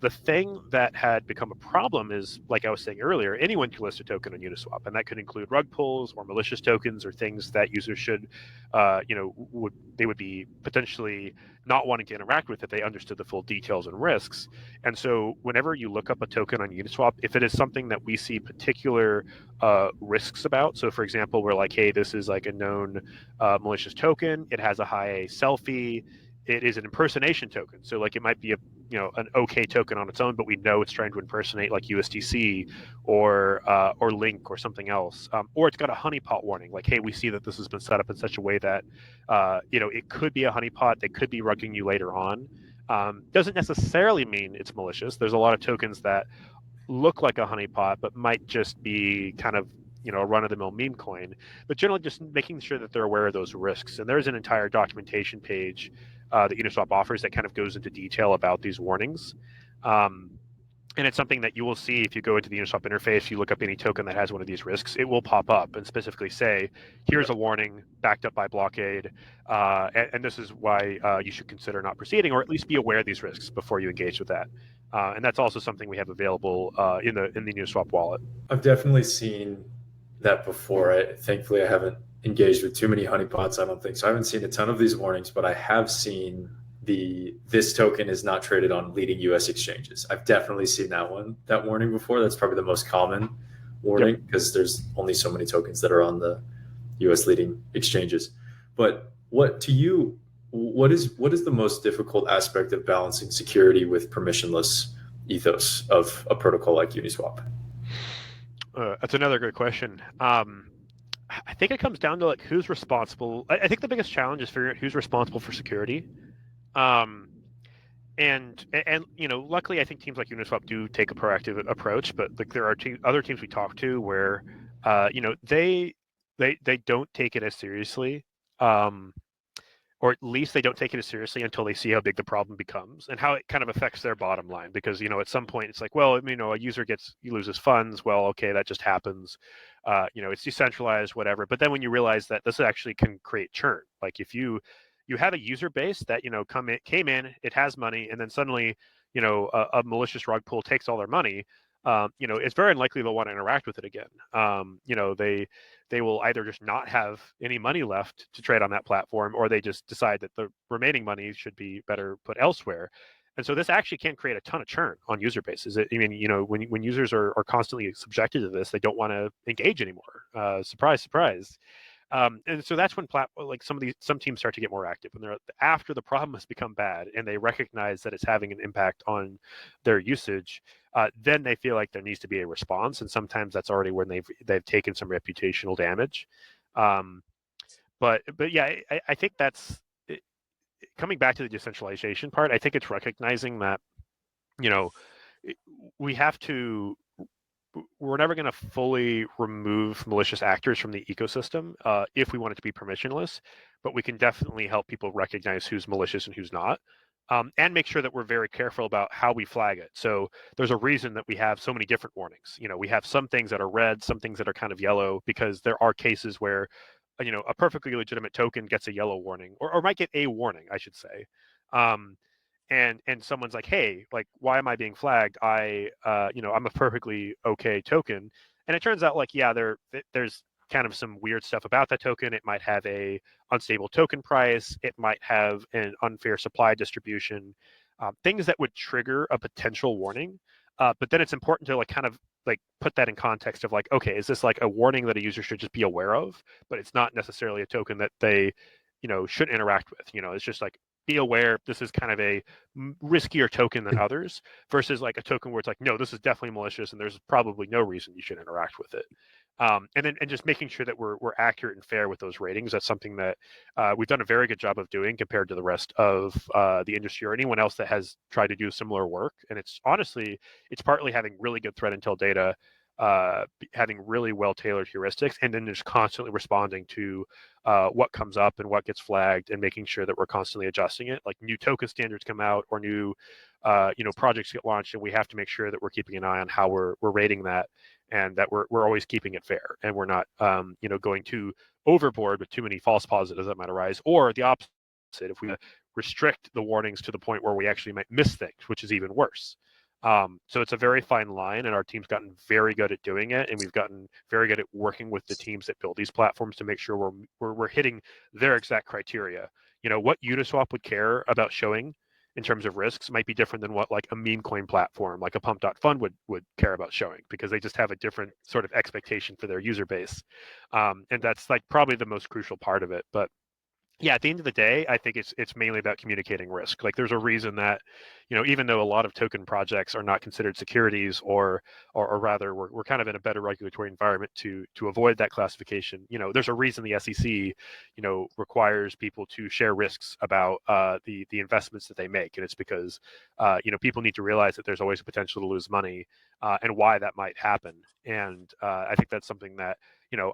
The thing that had become a problem is, like I was saying earlier, anyone can list a token on Uniswap, and that could include rug pulls or malicious tokens or things that users should, would be potentially not wanting to interact with if they understood the full details and risks. And so whenever you look up a token on Uniswap, if it is something that we see particular risks about, so for example, we're like, hey, this is like a known malicious token, it has a high selfie, it is an impersonation token. So like it might be an okay token on its own, but we know it's trying to impersonate like USDC or Link or something else. Or it's got a honeypot warning, like, hey, we see that this has been set up in such a way that it could be a honeypot, they could be rugging you later on. Doesn't necessarily mean it's malicious. There's a lot of tokens that look like a honeypot, but might just be kind of a run-of-the-mill meme coin, but generally just making sure that they're aware of those risks. And there's an entire documentation page that Uniswap offers that kind of goes into detail about these warnings. And it's something that you will see if you go into the Uniswap interface, you look up any token that has one of these risks, it will pop up and specifically say, here's a warning backed up by Blockaid, and this is why you should consider not proceeding, or at least be aware of these risks before you engage with that. And that's also something we have available in the Uniswap wallet. I've definitely seen that before. Thankfully, I haven't engaged with too many honeypots, I don't think. So I haven't seen a ton of these warnings, but I have seen this token is not traded on leading US exchanges. I've definitely seen that warning before. That's probably the most common warning because there's only so many tokens that are on the US leading exchanges. But what is the most difficult aspect of balancing security with permissionless ethos of a protocol like Uniswap? That's another good question. I think it comes down to like who's responsible. I think the biggest challenge is figuring out who's responsible for security. And luckily I think teams like Uniswap do take a proactive approach, but like there are other teams we talk to where they don't take it as seriously, or at least they don't take it as seriously until they see how big the problem becomes and how it kind of affects their bottom line. Because at some point it's like, well, a user loses funds, well, okay, that just happens, it's decentralized, whatever. But then when you realize that this actually can create churn, like if you have a user base that came in, it has money, and then suddenly a malicious rug pull takes all their money, it's very unlikely they'll want to interact with it again. They will either just not have any money left to trade on that platform, or they just decide that the remaining money should be better put elsewhere. And so this actually can create a ton of churn on user bases. When users are constantly subjected to this, they don't want to engage anymore. Surprise, surprise. And so that's when some teams start to get more active, when they're after the problem has become bad and they recognize that it's having an impact on their usage. Then they feel like there needs to be a response, and sometimes that's already when they've taken some reputational damage. But yeah, I think that's coming back to the decentralization part. I think it's recognizing that we're never going to fully remove malicious actors from the ecosystem if we want it to be permissionless, but we can definitely help people recognize who's malicious and who's not, and make sure that we're very careful about how we flag it. So there's a reason that we have so many different warnings. We have some things that are red, some things that are kind of yellow, because there are cases where a perfectly legitimate token gets a yellow warning, or might get a warning, I should say. And someone's like, hey, like, why am I being flagged? I'm a perfectly okay token. And it turns out there's kind of some weird stuff about that token. It might have a unstable token price. It might have an unfair supply distribution, things that would trigger a potential warning. But then it's important to put that in context of okay, is this like a warning that a user should just be aware of, but it's not necessarily a token that they, should interact with. It's just like, be aware this is kind of a riskier token than others, versus like a token where it's like, no, this is definitely malicious and there's probably no reason you should interact with it. And just making sure that we're accurate and fair with those ratings. That's something that we've done a very good job of doing compared to the rest of the industry or anyone else that has tried to do similar work. And it's partly having really good threat intel data, having really well-tailored heuristics, and then just constantly responding to what comes up and what gets flagged, and making sure that we're constantly adjusting it. Like new token standards come out, or new projects get launched, and we have to make sure that we're keeping an eye on how we're rating that, and that we're always keeping it fair, and we're not going too overboard with too many false positives that might arise, or the opposite, if we restrict the warnings to the point where we actually might miss things, which is even worse. So it's a very fine line, and our team's gotten very good at doing it, and we've gotten very good at working with the teams that build these platforms to make sure we're hitting their exact criteria. What Uniswap would care about showing in terms of risks might be different than what like a meme coin platform like a pump.fund would care about showing, because they just have a different sort of expectation for their user base. And that's like probably the most crucial part of it. But yeah, at the end of the day, I think it's mainly about communicating risk. Like, there's a reason that, even though a lot of token projects are not considered securities, or rather, we're kind of in a better regulatory environment to avoid that classification. There's a reason the SEC, requires people to share risks about the investments that they make, and it's because people need to realize that there's always a potential to lose money, and why that might happen. And I think that's something that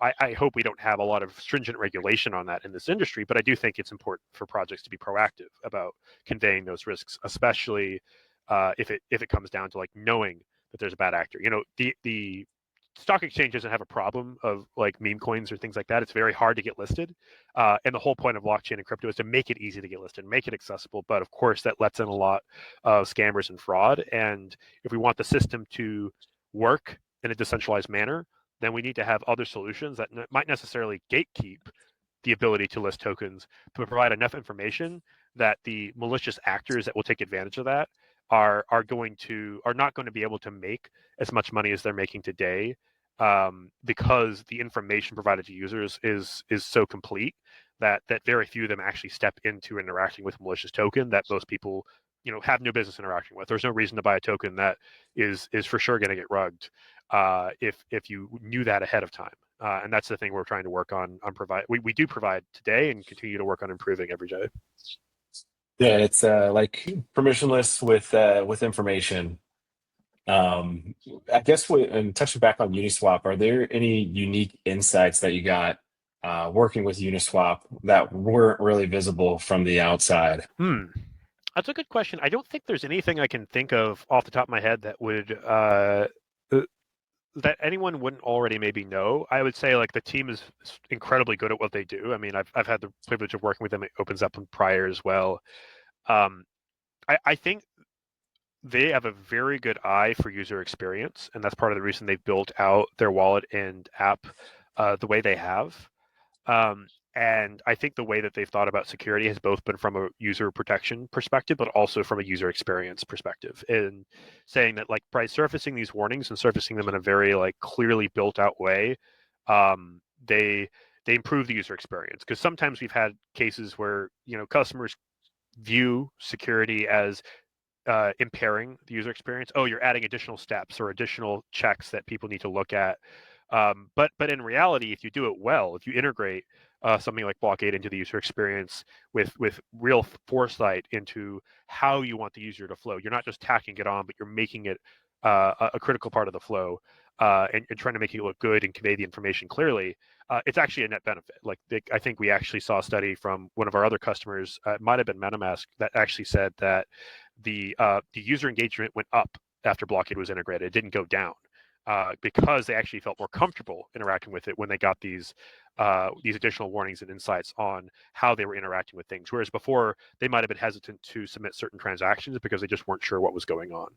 I hope we don't have a lot of stringent regulation on that in this industry, but I do think it's important for projects to be proactive about conveying those risks, especially if it comes down to like knowing that there's a bad actor. The stock exchange doesn't have a problem of like meme coins or things like that. It's very hard to get listed, and the whole point of blockchain and crypto is to make it easy to get listed, make it accessible. But of course, that lets in a lot of scammers and fraud. And if we want the system to work in a decentralized manner, then we need to have other solutions that might necessarily gatekeep the ability to list tokens, but provide enough information that the malicious actors that will take advantage of that are not going to be able to make as much money as they're making today, because the information provided to users is so complete that very few of them actually step into interacting with a malicious token that most people have no business interacting with. There's no reason to buy a token that is for sure going to get rugged, if you knew that ahead of time. And that's the thing we're trying to work on provide. We do provide today and continue to work on improving every day. Yeah, it's like permissionless with information. I guess and touching back on Uniswap, are there any unique insights that you got working with Uniswap that weren't really visible from the outside? That's a good question. I don't think there's anything I can think of off the top of my head that would that anyone wouldn't already maybe know. I would say like the team is incredibly good at what they do. I mean, I've had the privilege of working with them. It opens up on prior as well. I think they have a very good eye for user experience, and that's part of the reason they've built out their wallet and app the way they have. And I think the way that they've thought about security has both been from a user protection perspective, but also from a user experience perspective, in saying that like by surfacing these warnings and surfacing them in a very like clearly built out way, they improve the user experience. Because sometimes we've had cases where customers view security as impairing the user experience. Oh, you're adding additional steps or additional checks that people need to look at. But in reality, if you do it well, if you integrate something like Blockaid into the user experience with real foresight into how you want the user to flow, you're not just tacking it on, but you're making it a critical part of the flow, and trying to make it look good and convey the information clearly. It's actually a net benefit. Like I think we actually saw a study from one of our other customers, it might have been MetaMask, that actually said that the user engagement went up after Blockaid was integrated. It didn't go down. Because they actually felt more comfortable interacting with it when they got these additional warnings and insights on how they were interacting with things. Whereas before, they might have been hesitant to submit certain transactions because they just weren't sure what was going on.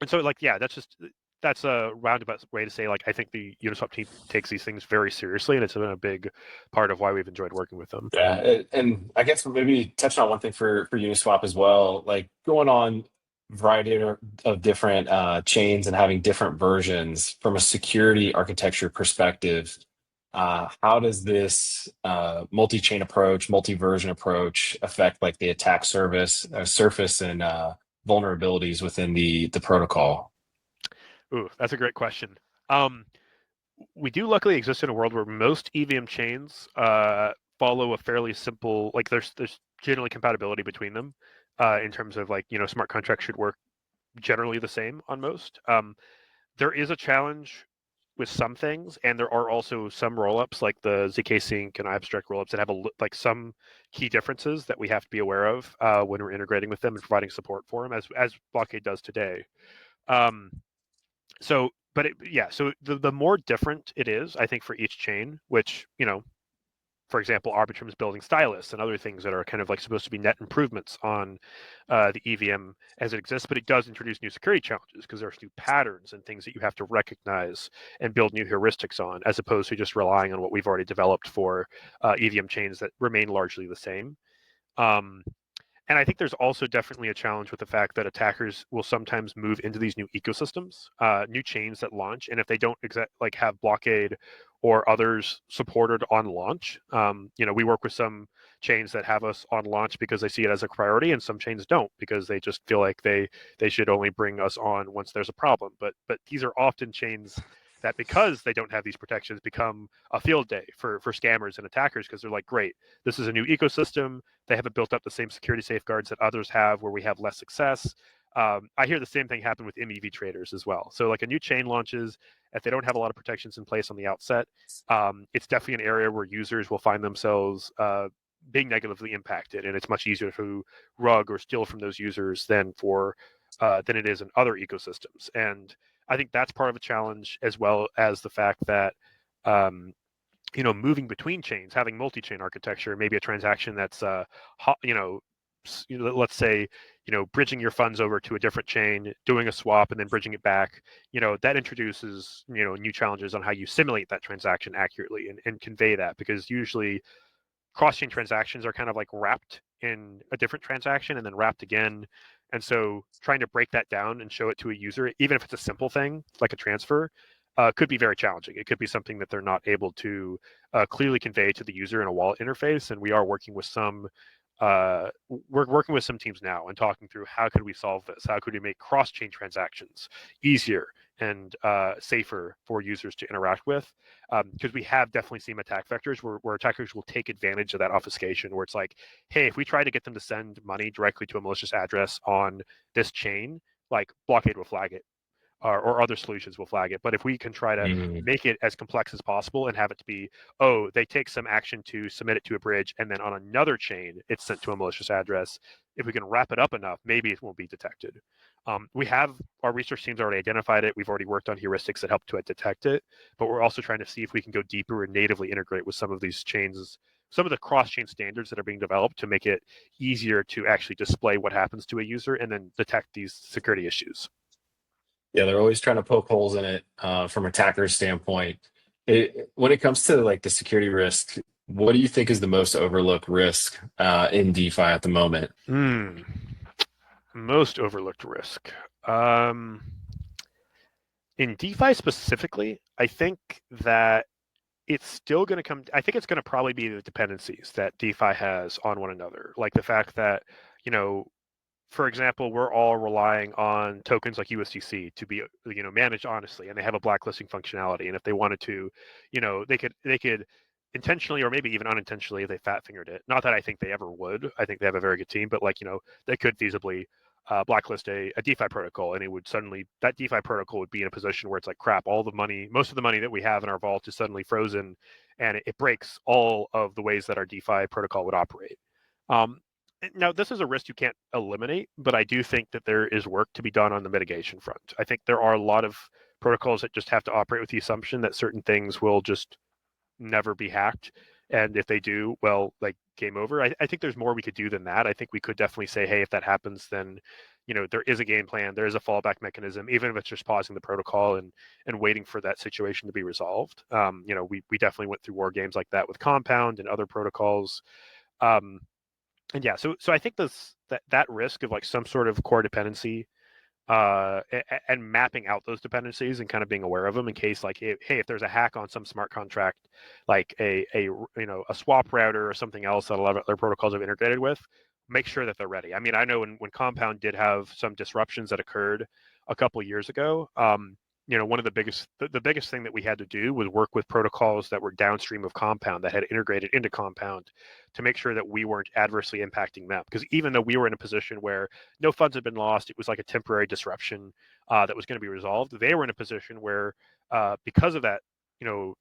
And so, like, yeah, that's a roundabout way to say, like, I think the Uniswap team takes these things very seriously, and it's been a big part of why we've enjoyed working with them. Yeah, and I guess maybe touching on one thing for Uniswap as well, like going on variety of different chains and having different versions from a security architecture perspective. How does this multi-chain approach, multi-version approach affect like the attack surface and vulnerabilities within the protocol? Ooh, that's a great question. We do luckily exist in a world where most EVM chains follow a fairly simple, like there's generally compatibility between them. In terms of like, smart contracts should work generally the same on most. There is a challenge with some things, and there are also some rollups like the ZK Sync and abstract rollups that have like some key differences that we have to be aware of when we're integrating with them and providing support for them, as Blockaid does today. So the more different it is, I think, for each chain, which for example, Arbitrum's building stylus and other things that are kind of like supposed to be net improvements on the EVM as it exists, but it does introduce new security challenges because there's new patterns and things that you have to recognize and build new heuristics on, as opposed to just relying on what we've already developed for EVM chains that remain largely the same. And I think there's also definitely a challenge with the fact that attackers will sometimes move into these new ecosystems, new chains that launch, and if they don't have Blockaid or others supported on launch. We work with some chains that have us on launch because they see it as a priority, and some chains don't because they just feel like they should only bring us on once there's a problem. But these are often chains that, because they don't have these protections, become a field day for scammers and attackers, because they're like, great, this is a new ecosystem. They haven't built up the same security safeguards that others have, where we have less success. I hear the same thing happen with MEV traders as well. So like a new chain launches, if they don't have a lot of protections in place on the outset, it's definitely an area where users will find themselves being negatively impacted, and it's much easier to rug or steal from those users than it is in other ecosystems. And I think that's part of a challenge, as well as the fact that moving between chains, having multi-chain architecture, maybe a transaction that's let's say, bridging your funds over to a different chain, doing a swap, and then bridging it back, that introduces, new challenges on how you simulate that transaction accurately and convey that, because usually cross-chain transactions are kind of like wrapped in a different transaction and then wrapped again. And so trying to break that down and show it to a user, even if it's a simple thing like a transfer, could be very challenging. It could be something that they're not able to clearly convey to the user in a wallet interface. And we are working with some teams now and talking through how could we solve this? How could we make cross-chain transactions easier and safer for users to interact with? Because we have definitely seen attack vectors where attackers will take advantage of that obfuscation, where it's like, hey, if we try to get them to send money directly to a malicious address on this chain, like Blockaid will flag it. Or other solutions will flag it. But if we can try to make it as complex as possible and have it to be, oh, they take some action to submit it to a bridge, and then on another chain, it's sent to a malicious address. If we can wrap it up enough, maybe it won't be detected. We have, our research teams already identified it. We've already worked on heuristics that help to detect it, but we're also trying to see if we can go deeper and natively integrate with some of these chains, some of the cross-chain standards that are being developed to make it easier to actually display what happens to a user and then detect these security issues. Yeah, they're always trying to poke holes in it from attackers' standpoint. When it comes to like the security risk, what do you think is the most overlooked risk in DeFi at the moment? Most overlooked risk. In DeFi specifically, I think that it's still going to come. I think it's going to probably be the dependencies that DeFi has on one another, like the fact that, for example, we're all relying on tokens like USDC to be, managed honestly, and they have a blacklisting functionality. And if they wanted to, they could intentionally, or maybe even unintentionally, if they fat fingered it. Not that I think they ever would. I think they have a very good team, but they could feasibly blacklist a DeFi protocol, and it would suddenly, that DeFi protocol would be in a position where it's like, crap, all the money, most of the money that we have in our vault is suddenly frozen, and it breaks all of the ways that our DeFi protocol would operate. Now, this is a risk you can't eliminate, but I do think that there is work to be done on the mitigation front. I think there are a lot of protocols that just have to operate with the assumption that certain things will just never be hacked. And if they do, well, like, game over. I think there's more we could do than that. I think we could definitely say, hey, if that happens, then, there is a game plan, there is a fallback mechanism, even if it's just pausing the protocol and waiting for that situation to be resolved. We definitely went through war games like that with Compound and other protocols. And yeah, so I think that risk of like some sort of core dependency and mapping out those dependencies and kind of being aware of them in case, like, if there's a hack on some smart contract, like a swap router or something else that a lot of other protocols have integrated with, make sure that they're ready. I mean, I know when Compound did have some disruptions that occurred a couple of years ago, one of the biggest thing that we had to do was work with protocols that were downstream of Compound, that had integrated into Compound, to make sure that we weren't adversely impacting them. Because even though we were in a position where no funds had been lost, it was like a temporary disruption that was going to be resolved. They were in a position where, because of that,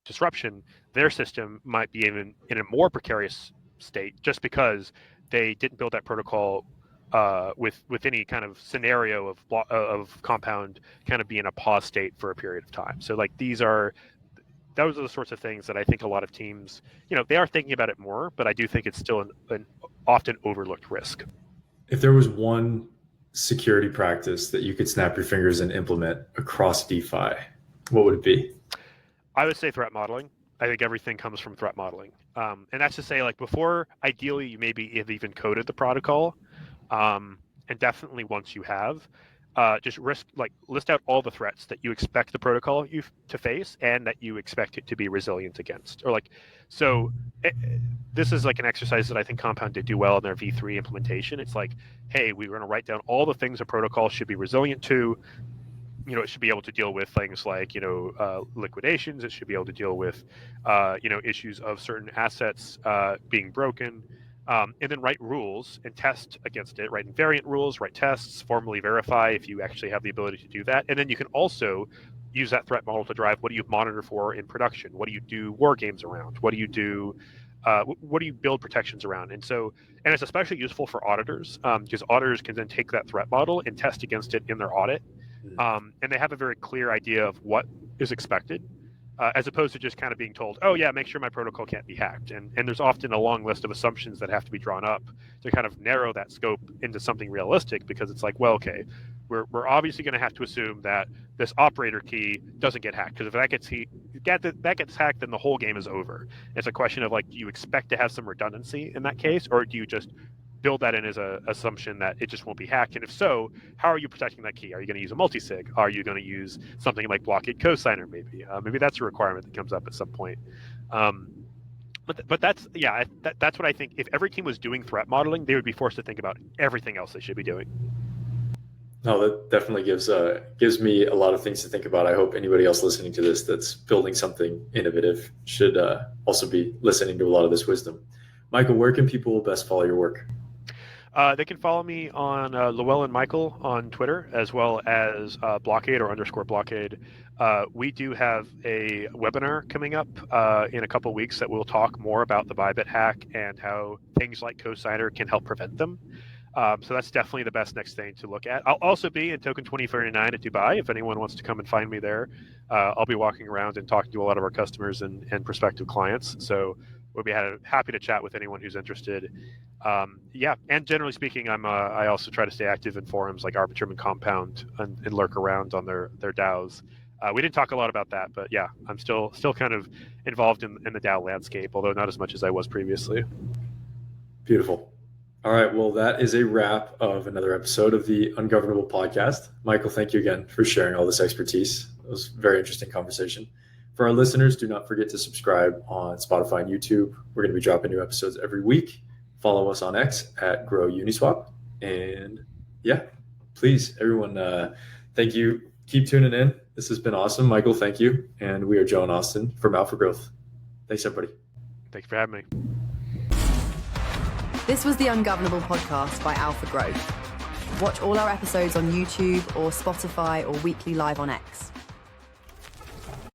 disruption, their system might be in a more precarious state, just because they didn't build that protocol with any kind of scenario of Compound kind of be in a pause state for a period of time. So like those are the sorts of things that I think a lot of teams, they are thinking about it more, but I do think it's still an often overlooked risk. If there was one security practice that you could snap your fingers and implement across DeFi, what would it be? I would say threat modeling. I think everything comes from threat modeling. And that's to say, like, before, ideally, you maybe have even coded the protocol. And definitely once you have, just list out all the threats that you expect the protocol to face and that you expect it to be resilient against. This is like an exercise that I think Compound did do well in their V3 implementation. It's like, hey, we're going to write down all the things a protocol should be resilient to. It should be able to deal with things like, liquidations. It should be able to deal with, issues of certain assets being broken. And then write rules and test against it, write invariant rules, write tests, formally verify if you actually have the ability to do that. And then you can also use that threat model to drive what do you monitor for in production? What do you do war games around? What do you do? What do you build protections around? And it's especially useful for auditors because auditors can then take that threat model and test against it in their audit. And they have a very clear idea of what is expected. As opposed to just kind of being told, oh yeah, make sure my protocol can't be hacked. And there's often a long list of assumptions that have to be drawn up to kind of narrow that scope into something realistic, because it's like, well, okay, we're obviously going to have to assume that this operator key doesn't get hacked, because if that gets hacked, then the whole game is over. It's a question of like, do you expect to have some redundancy in that case, or do you just build that in as an assumption that it just won't be hacked? And if so, how are you protecting that key? Are you going to use a multisig? Are you going to use something like Blockaid cosigner? Maybe that's a requirement that comes up at some point. But that's what I think. If every team was doing threat modeling, they would be forced to think about everything else they should be doing. No, that definitely gives me a lot of things to think about. I hope anybody else listening to this that's building something innovative should also be listening to a lot of this wisdom. Michael, where can people best follow your work? They can follow me on Lewellen Michael on Twitter, as well as Blockaid or _Blockaid. We do have a webinar coming up in a couple weeks that will talk more about the Bybit hack and how things like cosigner can help prevent them. So that's definitely the best next thing to look at. I'll also be in Token 2049 at Dubai if anyone wants to come and find me there. I'll be walking around and talking to a lot of our customers and prospective clients. So we'll be happy to chat with anyone who's interested. And generally speaking, I also try to stay active in forums like Arbitrum and Compound and lurk around on their DAOs. We didn't talk a lot about that, but yeah, I'm still kind of involved in the DAO landscape, although not as much as I was previously. Beautiful. All right, well, that is a wrap of another episode of the Ungovernable Podcast. Michael, thank you again for sharing all this expertise. It was a very interesting conversation. For our listeners, do not forget to subscribe on Spotify and YouTube. We're going to be dropping new episodes every week. Follow us on X at Grow Uniswap. And yeah, please, everyone, thank you. Keep tuning in. This has been awesome. Michael, thank you. And we are Joe and Austin from Alpha Growth. Thanks, everybody. Thank you for having me. This was the Ungovernable Podcast by Alpha Growth. Watch all our episodes on YouTube or Spotify or weekly live on X.